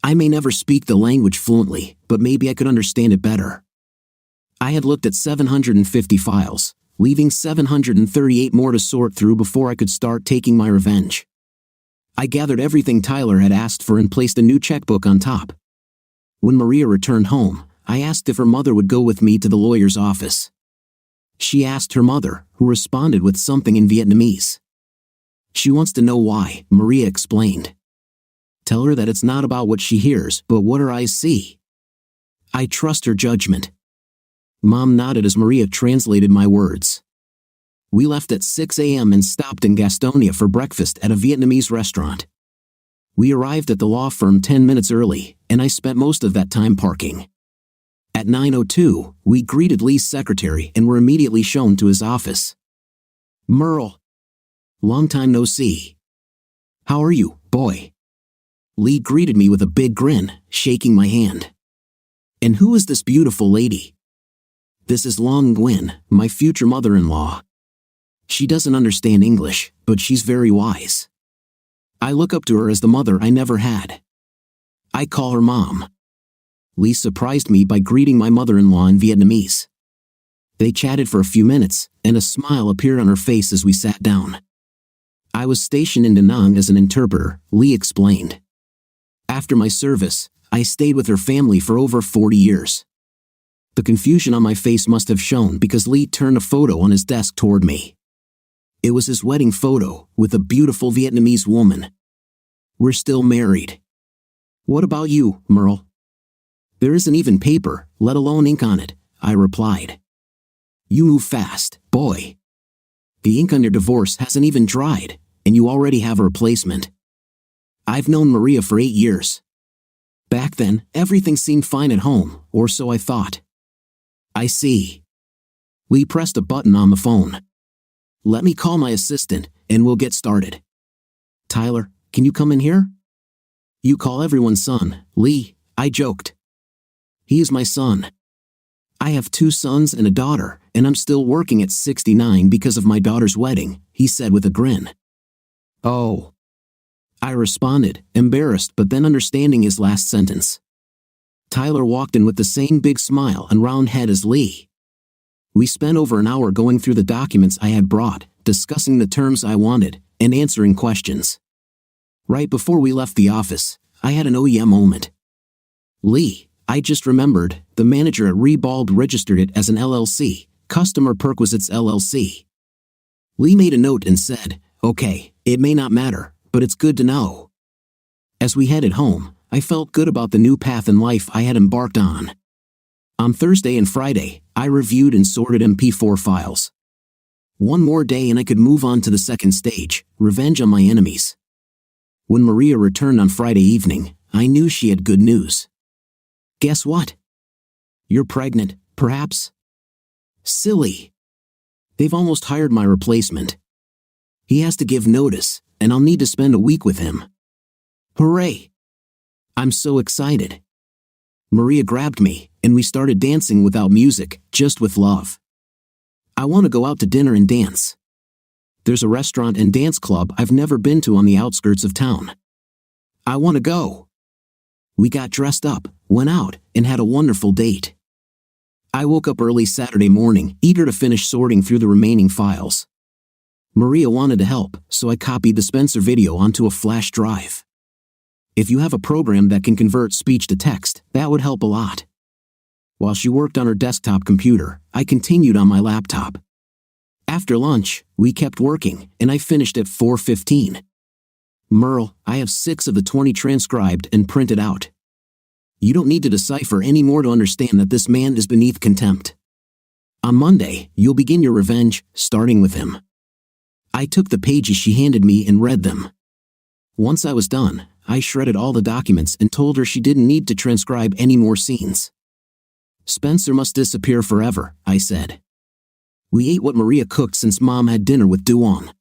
I may never speak the language fluently, but maybe I could understand it better. I had looked at 750 files, leaving 738 more to sort through before I could start taking my revenge. I gathered everything Tyler had asked for and placed a new checkbook on top. When Maria returned home, I asked if her mother would go with me to the lawyer's office. She asked her mother, who responded with something in Vietnamese. She wants to know why, Maria explained. Tell her that it's not about what she hears, but what her eyes see. I trust her judgment. Mom nodded as Maria translated my words. We left at 6 a.m. and stopped in Gastonia for breakfast at a Vietnamese restaurant. We arrived at the law firm 10 minutes early, and I spent most of that time parking. At 9:02, we greeted Lee's secretary and were immediately shown to his office. Merle. Long time no see. How are you, boy? Lee greeted me with a big grin, shaking my hand. And who is this beautiful lady? This is Long Nguyen, my future mother-in-law. She doesn't understand English, but she's very wise. I look up to her as the mother I never had. I call her Mom. Lee surprised me by greeting my mother-in-law in Vietnamese. They chatted for a few minutes, and a smile appeared on her face as we sat down. I was stationed in Da Nang as an interpreter, Lee explained. After my service, I stayed with her family for over 40 years. The confusion on my face must have shown because Lee turned a photo on his desk toward me. It was his wedding photo, with a beautiful Vietnamese woman. We're still married. What about you, Merle? There isn't even paper, let alone ink on it, I replied. You move fast, boy. The ink on your divorce hasn't even dried, and you already have a replacement. I've known Maria for 8 years. Back then, everything seemed fine at home, or so I thought. I see. Lee pressed a button on the phone. Let me call my assistant, and we'll get started. Tyler, can you come in here? You call everyone son, Lee, I joked. He is my son. I have 2 sons and a daughter, and I'm still working at 69 because of my daughter's wedding, he said with a grin. Oh. I responded, embarrassed but then understanding his last sentence. Tyler walked in with the same big smile and round head as Lee. We spent over an hour going through the documents I had brought, discussing the terms I wanted, and answering questions. Right before we left the office, I had an oh yeah moment. Lee, I just remembered, the manager at Rebald registered it as an LLC, Customer Perquisites LLC. Lee made a note and said, okay, it may not matter, but it's good to know. As we headed home, I felt good about the new path in life I had embarked on. On Thursday and Friday, I reviewed and sorted MP4 files. One more day and I could move on to the second stage, revenge on my enemies. When Maria returned on Friday evening, I knew she had good news. Guess what? You're pregnant, perhaps? Silly. They've almost hired my replacement. He has to give notice, and I'll need to spend a week with him. Hooray! I'm so excited. Maria grabbed me, and we started dancing without music, just with love. I want to go out to dinner and dance. There's a restaurant and dance club I've never been to on the outskirts of town. I want to go. We got dressed up, went out, and had a wonderful date. I woke up early Saturday morning, eager to finish sorting through the remaining files. Maria wanted to help, so I copied the Spencer video onto a flash drive. If you have a program that can convert speech to text, that would help a lot. While she worked on her desktop computer, I continued on my laptop. After lunch, we kept working, and I finished at 4:15. Merle, I have 6 of the 20 transcribed and printed out. You don't need to decipher any more to understand that this man is beneath contempt. On Monday, you'll begin your revenge, starting with him. I took the pages she handed me and read them. Once I was done, I shredded all the documents and told her she didn't need to transcribe any more scenes. Spencer must disappear forever, I said. We ate what Maria cooked since Mom had dinner with Duong.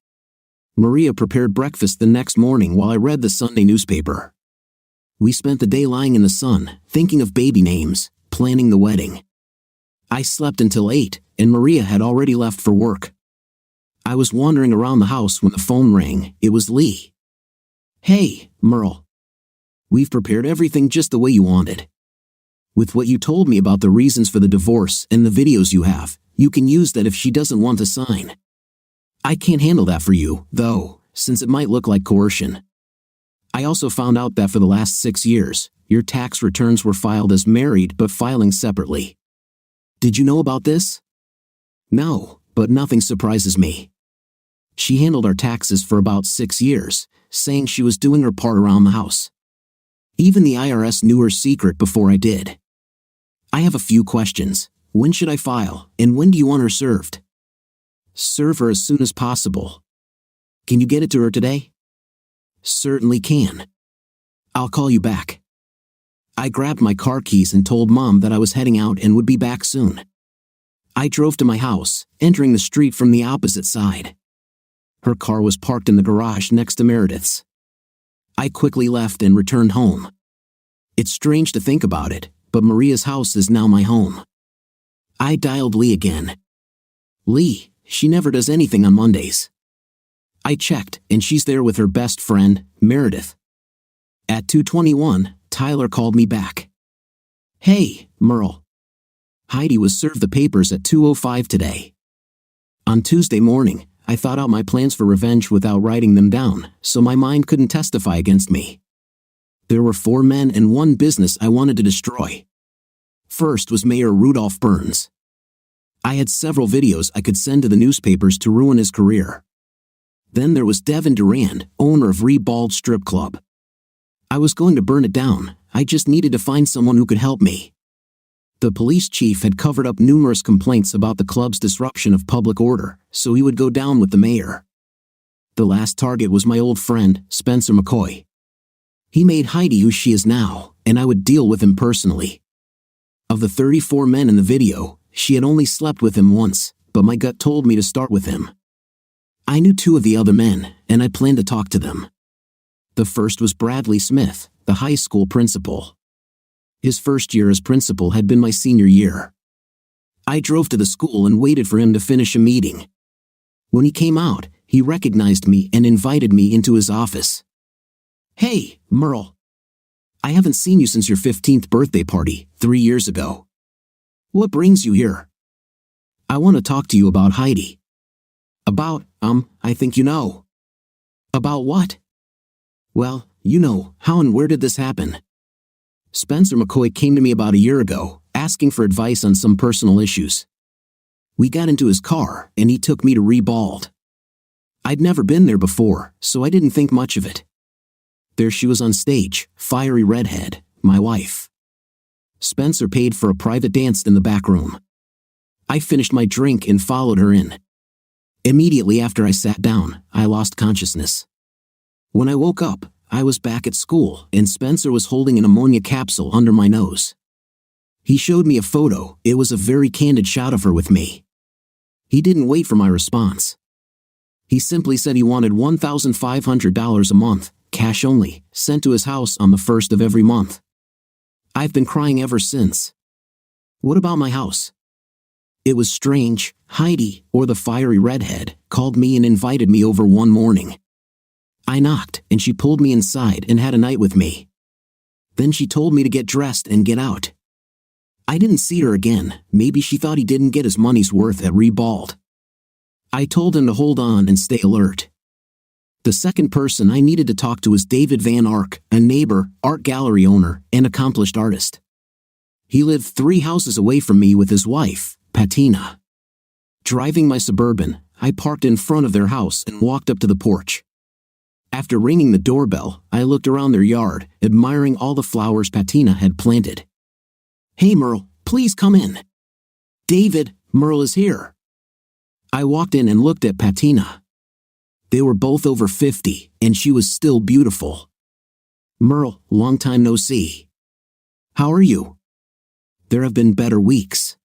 Maria prepared breakfast the next morning while I read the Sunday newspaper. We spent the day lying in the sun, thinking of baby names, planning the wedding. I slept until 8, and Maria had already left for work. I was wandering around the house when the phone rang. It was Lee. Hey, Merle. We've prepared everything just the way you wanted. With what you told me about the reasons for the divorce and the videos you have, you can use that if she doesn't want to sign. I can't handle that for you, though, since it might look like coercion. I also found out that for the last 6 years, your tax returns were filed as married but filing separately. Did you know about this? No, but nothing surprises me. She handled our taxes for about 6 years, saying she was doing her part around the house. Even the IRS knew her secret before I did. I have a few questions. When should I file, and when do you want her served? Serve her as soon as possible. Can you get it to her today? Certainly can. I'll call you back. I grabbed my car keys and told Mom that I was heading out and would be back soon. I drove to my house, entering the street from the opposite side. Her car was parked in the garage next to Meredith's. I quickly left and returned home. It's strange to think about it, but Maria's house is now my home. I dialed Lee again. Lee, she never does anything on Mondays. I checked, and she's there with her best friend, Meredith. At 2:21, Tyler called me back. Hey, Merle. Heidi was served the papers at 2:05 today. On Tuesday morning, I thought out my plans for revenge without writing them down, so my mind couldn't testify against me. There were 4 men and 1 business I wanted to destroy. First was Mayor Rudolph Burns. I had several videos I could send to the newspapers to ruin his career. Then there was Devin Durand, owner of Rebald Strip Club. I was going to burn it down, I just needed to find someone who could help me. The police chief had covered up numerous complaints about the club's disruption of public order, so he would go down with the mayor. The last target was my old friend, Spencer McCoy. He made Heidi who she is now, and I would deal with him personally. Of the 34 men in the video, she had only slept with him once, but my gut told me to start with him. I knew 2 of the other men, and I planned to talk to them. The first was Bradley Smith, the high school principal. His first year as principal had been my senior year. I drove to the school and waited for him to finish a meeting. When he came out, he recognized me and invited me into his office. Hey, Merle. I haven't seen you since your 15th birthday party, 3 years ago. What brings you here? I want to talk to you about Heidi. About, I think you know. About what? Well, you know, how and where did this happen? Spencer McCoy came to me about a year ago, asking for advice on some personal issues. We got into his car, and he took me to Rebald. I'd never been there before, so I didn't think much of it. There she was on stage, fiery redhead, my wife. Spencer paid for a private dance in the back room. I finished my drink and followed her in. Immediately after I sat down, I lost consciousness. When I woke up, I was back at school, and Spencer was holding an ammonia capsule under my nose. He showed me a photo. It was a very candid shot of her with me. He didn't wait for my response. He simply said he wanted $1,500 a month, cash only, sent to his house on the 1st of every month. I've been crying ever since. What about my house? It was strange. Heidi, or the fiery redhead, called me and invited me over one morning. I knocked, and she pulled me inside and had a night with me. Then she told me to get dressed and get out. I didn't see her again. Maybe she thought he didn't get his money's worth at Rebald. I told him to hold on and stay alert. The second person I needed to talk to was David Van Ark, a neighbor, art gallery owner, and accomplished artist. He lived 3 houses away from me with his wife, Patina. Driving my Suburban, I parked in front of their house and walked up to the porch. After ringing the doorbell, I looked around their yard, admiring all the flowers Patina had planted. "Hey Merle, please come in." "David, Merle is here." I walked in and looked at Patina. They were both over 50, and she was still beautiful. "Merle, long time no see. How are you?" "There have been better weeks."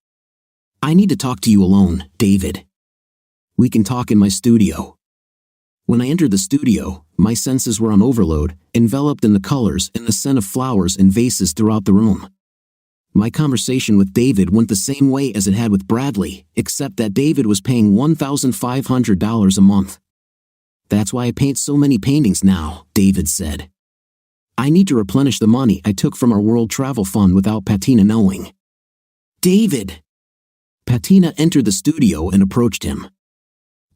"I need to talk to you alone, David." "We can talk in my studio." When I entered the studio, my senses were on overload, enveloped in the colors and the scent of flowers and vases throughout the room. My conversation with David went the same way as it had with Bradley, except that David was paying $1,500 a month. "That's why I paint so many paintings now," David said. "I need to replenish the money I took from our world travel fund without Patina knowing." "David!" Patina entered the studio and approached him.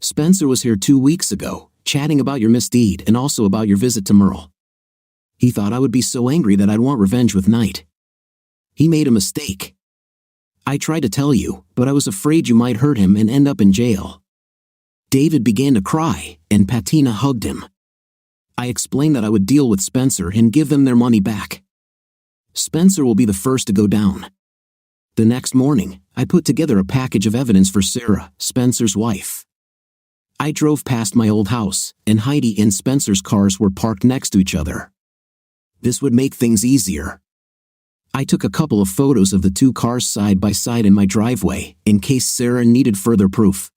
"Spencer was here 2 weeks ago, chatting about your misdeed and also about your visit to Merle. He thought I would be so angry that I'd want revenge with Night. He made a mistake. I tried to tell you, but I was afraid you might hurt him and end up in jail." David began to cry, and Patina hugged him. I explained that I would deal with Spencer and give them their money back. Spencer will be the first to go down. The next morning, I put together a package of evidence for Sarah, Spencer's wife. I drove past my old house, and Heidi and Spencer's cars were parked next to each other. This would make things easier. I took a couple of photos of the 2 cars side by side in my driveway, in case Sarah needed further proof.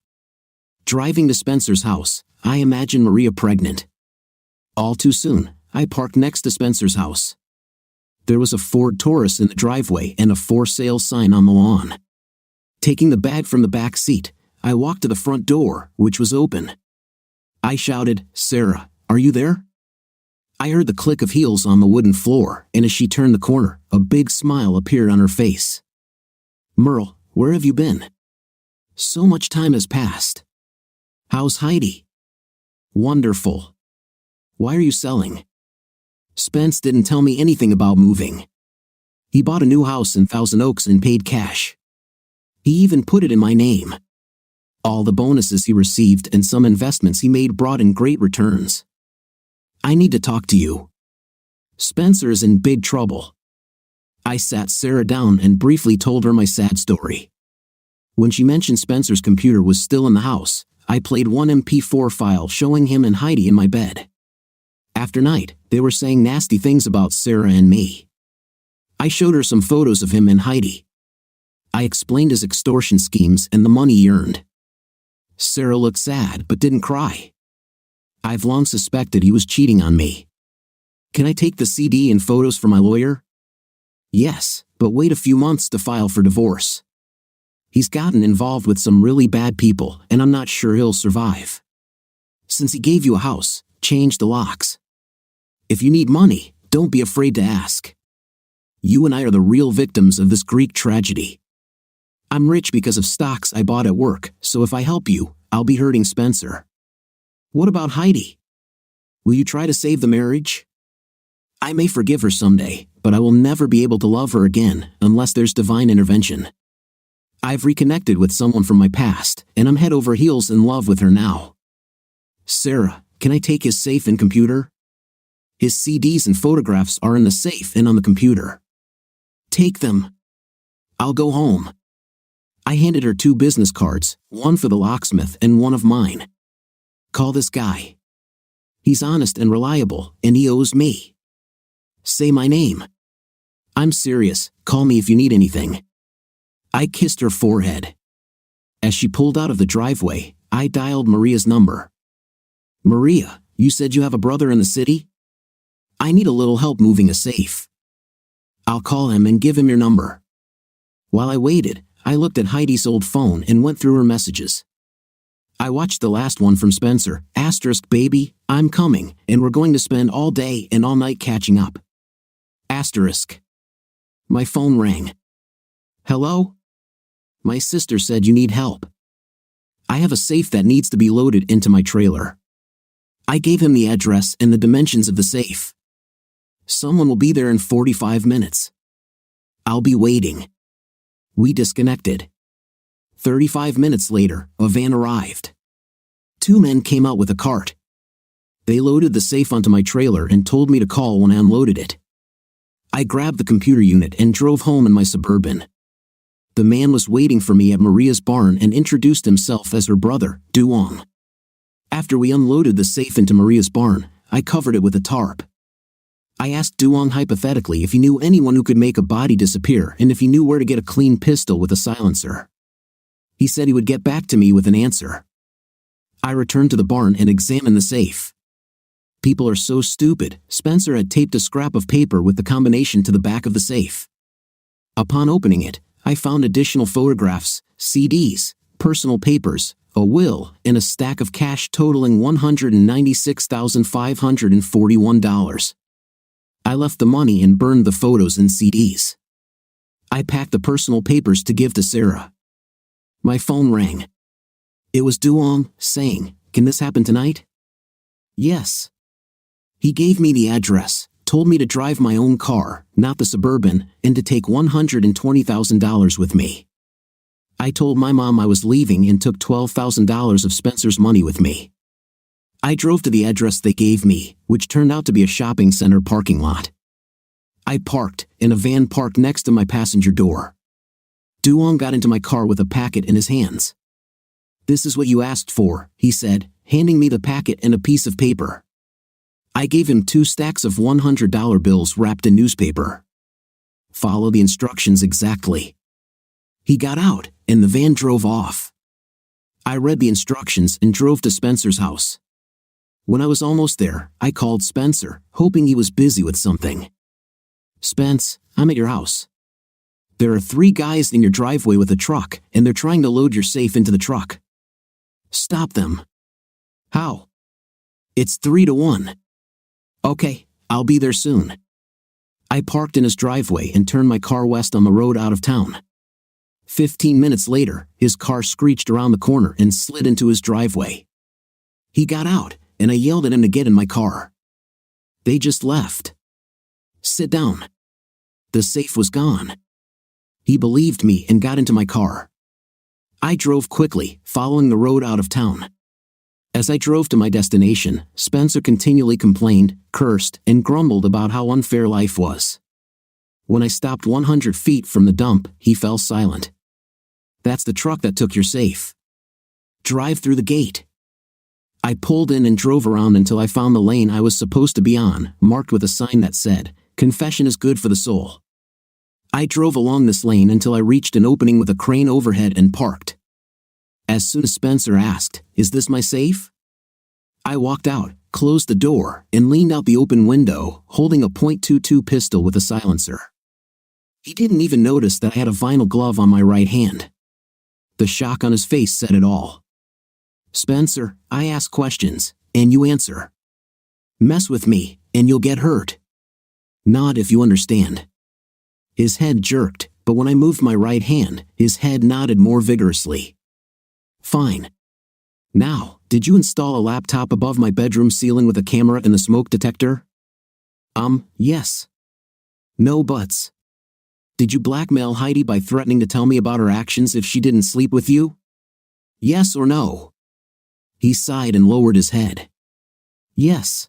Driving to Spencer's house, I imagined Maria pregnant. All too soon, I parked next to Spencer's house. There was a Ford Taurus in the driveway and a for sale sign on the lawn. Taking the bag from the back seat, I walked to the front door, which was open. I shouted, "Sarah, are you there?" I heard the click of heels on the wooden floor, and as she turned the corner, a big smile appeared on her face. "Merle, where have you been? So much time has passed. How's Heidi?" "Wonderful. Why are you selling?" "Spence didn't tell me anything about moving. He bought a new house in Thousand Oaks and paid cash. He even put it in my name. All the bonuses he received and some investments he made brought in great returns. I need to talk to you. Spencer is in big trouble." I sat Sarah down and briefly told her my sad story. When she mentioned Spencer's computer was still in the house, I played one MP4 file showing him and Heidi in my bed. After night, they were saying nasty things about Sarah and me. I showed her some photos of him and Heidi. I explained his extortion schemes and the money he earned. Sarah looked sad but didn't cry. I've long suspected he was cheating on me. "Can I take the CD and photos for my lawyer?" "Yes, but wait a few months to file for divorce. He's gotten involved with some really bad people, and I'm not sure he'll survive. Since he gave you a house, change the locks. If you need money, don't be afraid to ask. You and I are the real victims of this Greek tragedy. I'm rich because of stocks I bought at work, so if I help you, I'll be hurting Spencer. What about Heidi?" Will you try to save the marriage? I may forgive her someday, but I will never be able to love her again unless there's divine intervention. I've reconnected with someone from my past, and I'm head over heels in love with her now. Sarah, can I take his safe and computer? His CDs and photographs are in the safe and on the computer. Take them. I'll go home. I handed her 2 business cards, one for the locksmith and one of mine. Call this guy. He's honest and reliable, and he owes me. Say my name. I'm serious, call me if you need anything. I kissed her forehead. As she pulled out of the driveway, I dialed Maria's number. Maria, you said you have a brother in the city? I need a little help moving a safe. I'll call him and give him your number. While I waited, I looked at Heidi's old phone and went through her messages. I watched the last one from Spencer, *, baby, I'm coming, and we're going to spend all day and all night catching up. *. My phone rang. Hello? My sister said you need help. I have a safe that needs to be loaded into my trailer. I gave him the address and the dimensions of the safe. Someone will be there in 45 minutes. I'll be waiting. We disconnected. 35 minutes later, a van arrived. 2 men came out with a cart. They loaded the safe onto my trailer and told me to call when I unloaded it. I grabbed the computer unit and drove home in my Suburban. The man was waiting for me at Maria's barn and introduced himself as her brother, Duong. After we unloaded the safe into Maria's barn, I covered it with a tarp. I asked Duong hypothetically if he knew anyone who could make a body disappear and if he knew where to get a clean pistol with a silencer. He said he would get back to me with an answer. I returned to the barn and examined the safe. People are so stupid. Spencer had taped a scrap of paper with the combination to the back of the safe. Upon opening it, I found additional photographs, CDs, personal papers, a will, and a stack of cash totaling $196,541. I left the money and burned the photos and CDs. I packed the personal papers to give to Sarah. My phone rang. It was Duong, saying, "Can this happen tonight?" Yes. He gave me the address, told me to drive my own car, not the Suburban, and to take $120,000 with me. I told my mom I was leaving and took $12,000 of Spencer's money with me. I drove to the address they gave me, which turned out to be a shopping center parking lot. I parked, and a van parked next to my passenger door. Duong got into my car with a packet in his hands. "This is what you asked for," he said, handing me the packet and a piece of paper. I gave him 2 stacks of $100 bills wrapped in newspaper. Follow the instructions exactly. He got out, and the van drove off. I read the instructions and drove to Spencer's house. When I was almost there, I called Spencer, hoping he was busy with something. "Spence, I'm at your house. There are 3 guys in your driveway with a truck, and they're trying to load your safe into the truck. Stop them." "How?" "It's 3-1. "Okay, I'll be there soon." I parked in his driveway and turned my car west on the road out of town. 15 minutes later, his car screeched around the corner and slid into his driveway. He got out, and I yelled at him to get in my car. They just left. "Sit down." The safe was gone. He believed me and got into my car. I drove quickly, following the road out of town. As I drove to my destination, Spencer continually complained, cursed, and grumbled about how unfair life was. When I stopped 100 feet from the dump, he fell silent. "That's the truck that took your safe. Drive through the gate." I pulled in and drove around until I found the lane I was supposed to be on, marked with a sign that said, "Confession is good for the soul." I drove along this lane until I reached an opening with a crane overhead and parked. As soon as Spencer asked, "Is this my safe?" I walked out, closed the door, and leaned out the open window, holding a .22 pistol with a silencer. He didn't even notice that I had a vinyl glove on my right hand. The shock on his face said it all. "Spencer, I ask questions, and you answer. Mess with me, and you'll get hurt. Nod if you understand." His head jerked, but when I moved my right hand, his head nodded more vigorously. "Fine." Now, did you install a laptop above my bedroom ceiling with a camera and a smoke detector? Yes. No buts. Did you blackmail Heidi by threatening to tell me about her actions if she didn't sleep with you? Yes or no? He sighed and lowered his head. Yes.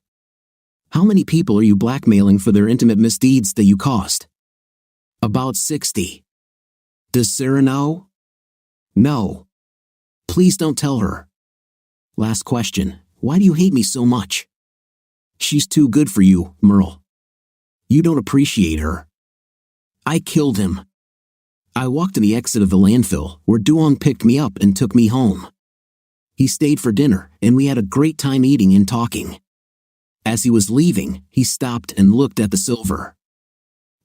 How many people are you blackmailing for their intimate misdeeds that you caused? About 60. Does Sarah know? No. Please don't tell her. Last question. Why do you hate me so much? She's too good for you, Merle. You don't appreciate her. I killed him. I walked to the exit of the landfill, where Duong picked me up and took me home. He stayed for dinner, and we had a great time eating and talking. As he was leaving, he stopped and looked at the silver.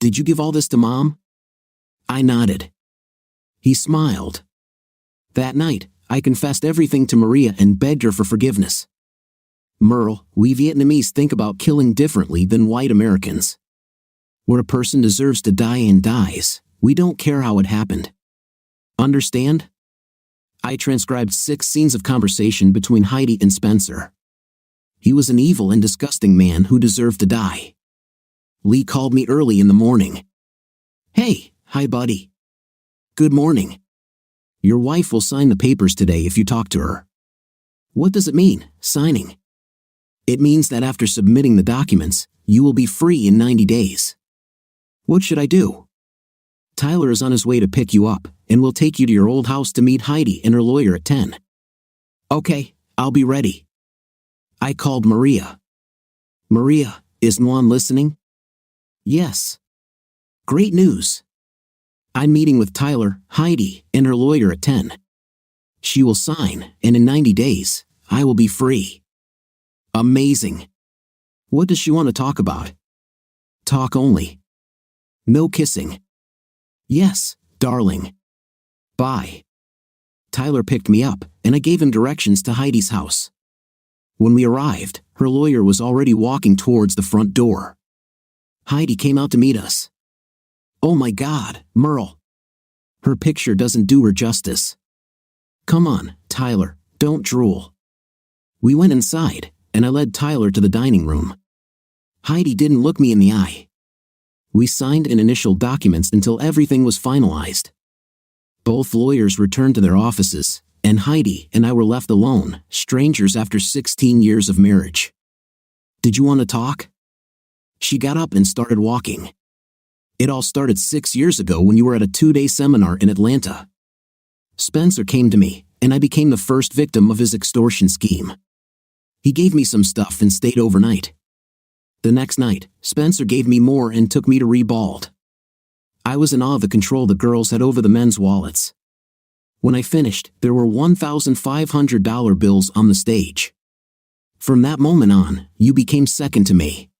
Did you give all this to Mom? I nodded. He smiled. That night, I confessed everything to Maria and begged her for forgiveness. Merle, we Vietnamese think about killing differently than white Americans. Where a person deserves to die and dies, we don't care how it happened. Understand? I transcribed 6 scenes of conversation between Heidi and Spencer. He was an evil and disgusting man who deserved to die. Lee called me early in the morning. Hey, hi buddy. Good morning. Your wife will sign the papers today if you talk to her. What does it mean, signing? It means that after submitting the documents, you will be free in 90 days. What should I do? Tyler is on his way to pick you up, and will take you to your old house to meet Heidi and her lawyer at 10. Okay, I'll be ready. I called Maria. Maria, is Nguyen listening? Yes. Great news. I'm meeting with Tyler, Heidi, and her lawyer at 10. She will sign, and in 90 days, I will be free. Amazing. What does she want to talk about? Talk only. No kissing. Yes, darling. Bye. Tyler picked me up, and I gave him directions to Heidi's house. When we arrived, her lawyer was already walking towards the front door. Heidi came out to meet us. Oh my God, Merle. Her picture doesn't do her justice. Come on, Tyler, don't drool. We went inside, and I led Tyler to the dining room. Heidi didn't look me in the eye. We signed and initialed documents until everything was finalized. Both lawyers returned to their offices, and Heidi and I were left alone, strangers after 16 years of marriage. Did you want to talk? She got up and started walking. It all started 6 years ago when you were at a 2-day seminar in Atlanta. Spencer came to me, and I became the first victim of his extortion scheme. He gave me some stuff and stayed overnight. The next night, Spencer gave me more and took me to Rebald. I was in awe of the control the girls had over the men's wallets. When I finished, there were $1,500 bills on the stage. From that moment on, you became second to me.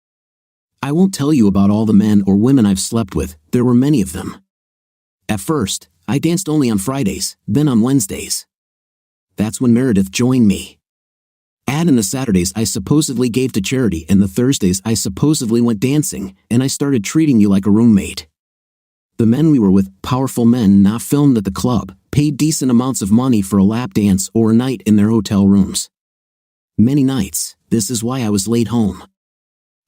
I won't tell you about all the men or women I've slept with, there were many of them. At first, I danced only on Fridays, then on Wednesdays. That's when Meredith joined me. Add in the Saturdays I supposedly gave to charity and the Thursdays I supposedly went dancing, and I started treating you like a roommate. The men we were with, powerful men not filmed at the club, paid decent amounts of money for a lap dance or a night in their hotel rooms. Many nights, this is why I was late home.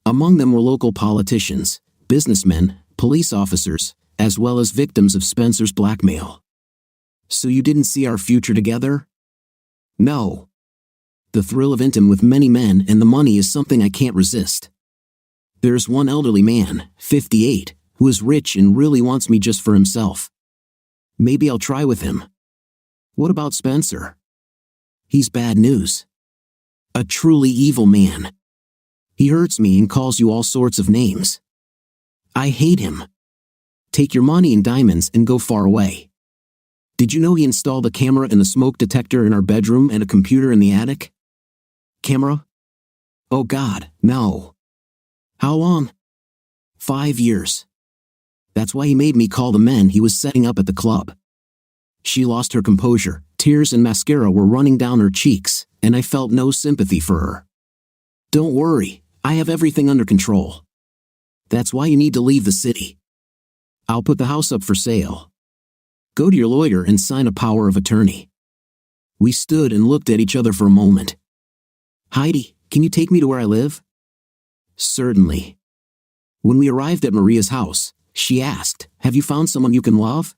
Among them were local politicians, businessmen, police officers, as well as victims of Spencer's blackmail. So you didn't see our future together? No. The thrill of intimacy with many men and the money is something I can't resist. There's one elderly man, 58, who is rich and really wants me just for himself. Maybe I'll try with him. What about Spencer? He's bad news. A truly evil man. He hurts me and calls you all sorts of names. I hate him. Take your money and diamonds and go far away. Did you know he installed a camera and a smoke detector in our bedroom and a computer in the attic? Camera? Oh God, no. How long? 5 years. That's why he made me call the men he was setting up at the club. She lost her composure, tears and mascara were running down her cheeks, and I felt no sympathy for her. Don't worry, I have everything under control. That's why you need to leave the city. I'll put the house up for sale. Go to your lawyer and sign a power of attorney. We stood and looked at each other for a moment. "Heidi, can you take me to where I live?" "Certainly." When we arrived at Maria's house, she asked, "Have you found someone you can love?"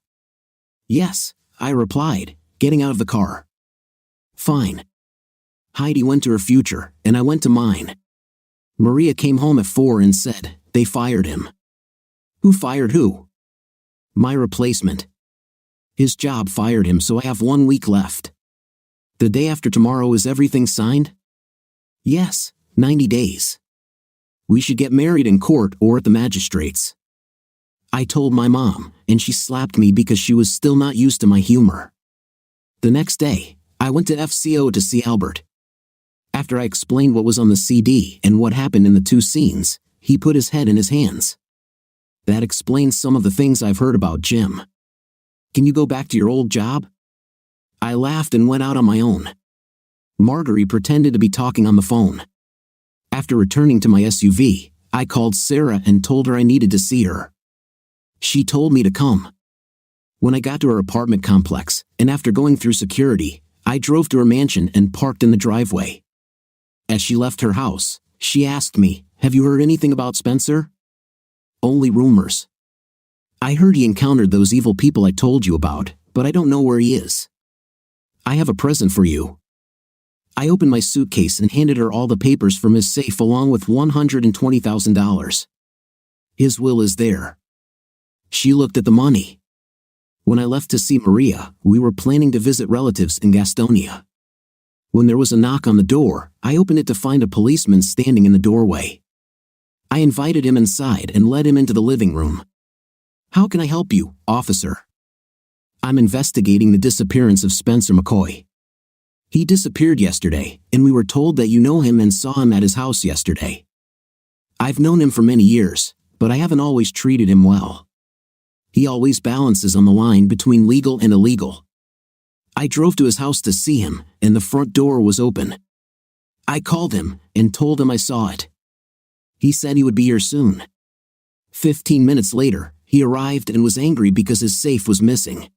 "Yes," I replied, getting out of the car. "Fine." Heidi went to her future, and I went to mine. Maria came home at 4 and said, "They fired him." "Who fired who?" "My replacement. His job fired him, so I have 1 week left." "The day after tomorrow is everything signed?" "Yes, 90 days. We should get married in court or at the magistrate's." I told my mom, and she slapped me because she was still not used to my humor. The next day, I went to FCO to see Albert. After I explained what was on the CD and what happened in the 2 scenes, he put his head in his hands. "That explains some of the things I've heard about Jim. Can you go back to your old job?" I laughed and went out on my own. Marguerite pretended to be talking on the phone. After returning to my SUV, I called Sarah and told her I needed to see her. She told me to come. When I got to her apartment complex, and after going through security, I drove to her mansion and parked in the driveway. As she left her house, she asked me, "Have you heard anything about Spencer?" "Only rumors. I heard he encountered those evil people I told you about, but I don't know where he is. I have a present for you." I opened my suitcase and handed her all the papers from his safe along with $120,000. "His will is there." She looked at the money. When I left to see Maria, we were planning to visit relatives in Gastonia. When there was a knock on the door, I opened it to find a policeman standing in the doorway. I invited him inside and led him into the living room. "How can I help you, officer?" "I'm investigating the disappearance of Spencer McCoy. He disappeared yesterday, and we were told that you know him and saw him at his house yesterday. I've known him for many years, but I haven't always treated him well. He always balances on the line between legal and illegal. I drove to his house to see him, and the front door was open. I called him and told him I saw it. He said he would be here soon. 15 minutes later, he arrived and was angry because his safe was missing.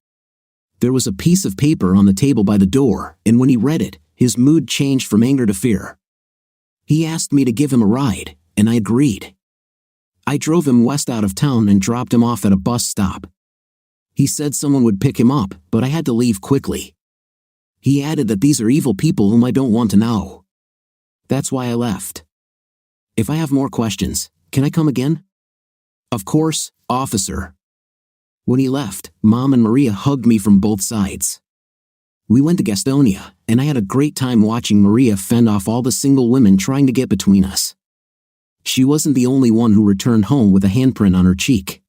There was a piece of paper on the table by the door, and when he read it, his mood changed from anger to fear. He asked me to give him a ride, and I agreed. I drove him west out of town and dropped him off at a bus stop. He said someone would pick him up, but I had to leave quickly. He added that these are evil people whom I don't want to know. That's why I left. If I have more questions, can I come again?" "Of course, officer." When he left, Mom and Maria hugged me from both sides. We went to Gastonia, and I had a great time watching Maria fend off all the single women trying to get between us. She wasn't the only one who returned home with a handprint on her cheek.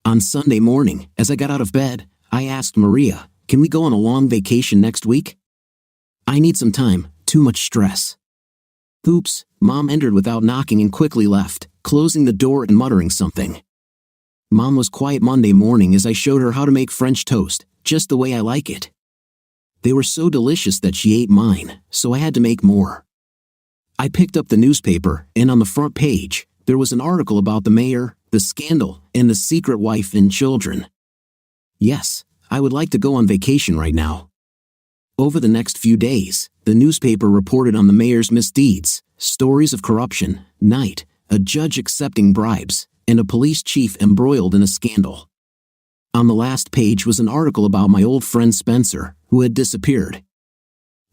On Sunday morning, as I got out of bed, I asked Maria, "Can we go on a long vacation next week? I need some time, too much stress." Oops, Mom entered without knocking and quickly left, closing the door and muttering something. Mom was quiet Monday morning as I showed her how to make French toast, just the way I like it. They were so delicious that she ate mine, so I had to make more. I picked up the newspaper, and on the front page, there was an article about the mayor, the scandal, and the secret wife and children. Yes, I would like to go on vacation right now. Over the next few days, the newspaper reported on the mayor's misdeeds, stories of corruption, night, a judge accepting bribes, and a police chief embroiled in a scandal. On the last page was an article about my old friend Spencer, who had disappeared.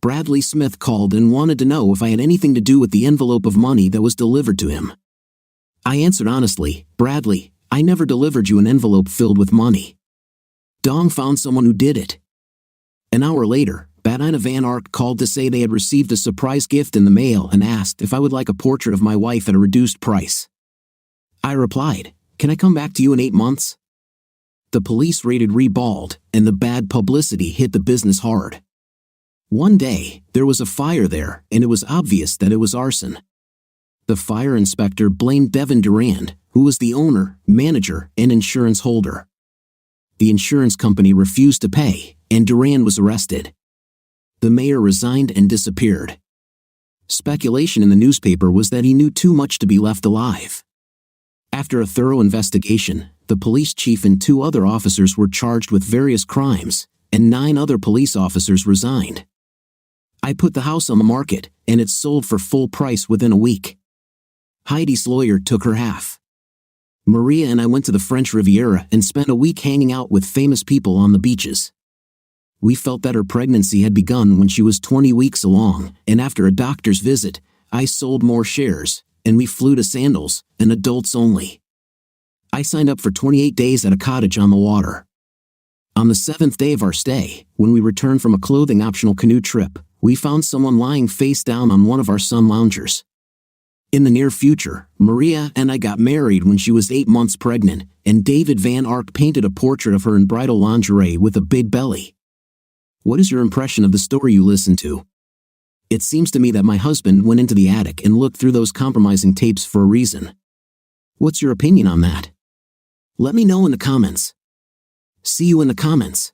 Bradley Smith called and wanted to know if I had anything to do with the envelope of money that was delivered to him. I answered honestly, "Bradley, I never delivered you an envelope filled with money. Dong found someone who did it." An hour later, Badina Van Ark called to say they had received a surprise gift in the mail and asked if I would like a portrait of my wife at a reduced price. I replied, "Can I come back to you in 8 months?" The police raided Rebald, and the bad publicity hit the business hard. One day, there was a fire there, and it was obvious that it was arson. The fire inspector blamed Devin Durand, who was the owner, manager, and insurance holder. The insurance company refused to pay, and Durand was arrested. The mayor resigned and disappeared. Speculation in the newspaper was that he knew too much to be left alive. After a thorough investigation, the police chief and 2 other officers were charged with various crimes, and 9 other police officers resigned. I put the house on the market, and it sold for full price within a week. Heidi's lawyer took her half. Maria and I went to the French Riviera and spent a week hanging out with famous people on the beaches. We felt that her pregnancy had begun when she was 20 weeks along, and after a doctor's visit, I sold more shares, and we flew to Sandals, and adults only. I signed up for 28 days at a cottage on the water. On the 7th day of our stay, when we returned from a clothing-optional canoe trip, we found someone lying face down on one of our sun loungers. In the near future, Maria and I got married when she was 8 months pregnant, and David Van Ark painted a portrait of her in bridal lingerie with a big belly. What is your impression of the story you listened to? It seems to me that my husband went into the attic and looked through those compromising tapes for a reason. What's your opinion on that? Let me know in the comments. See you in the comments.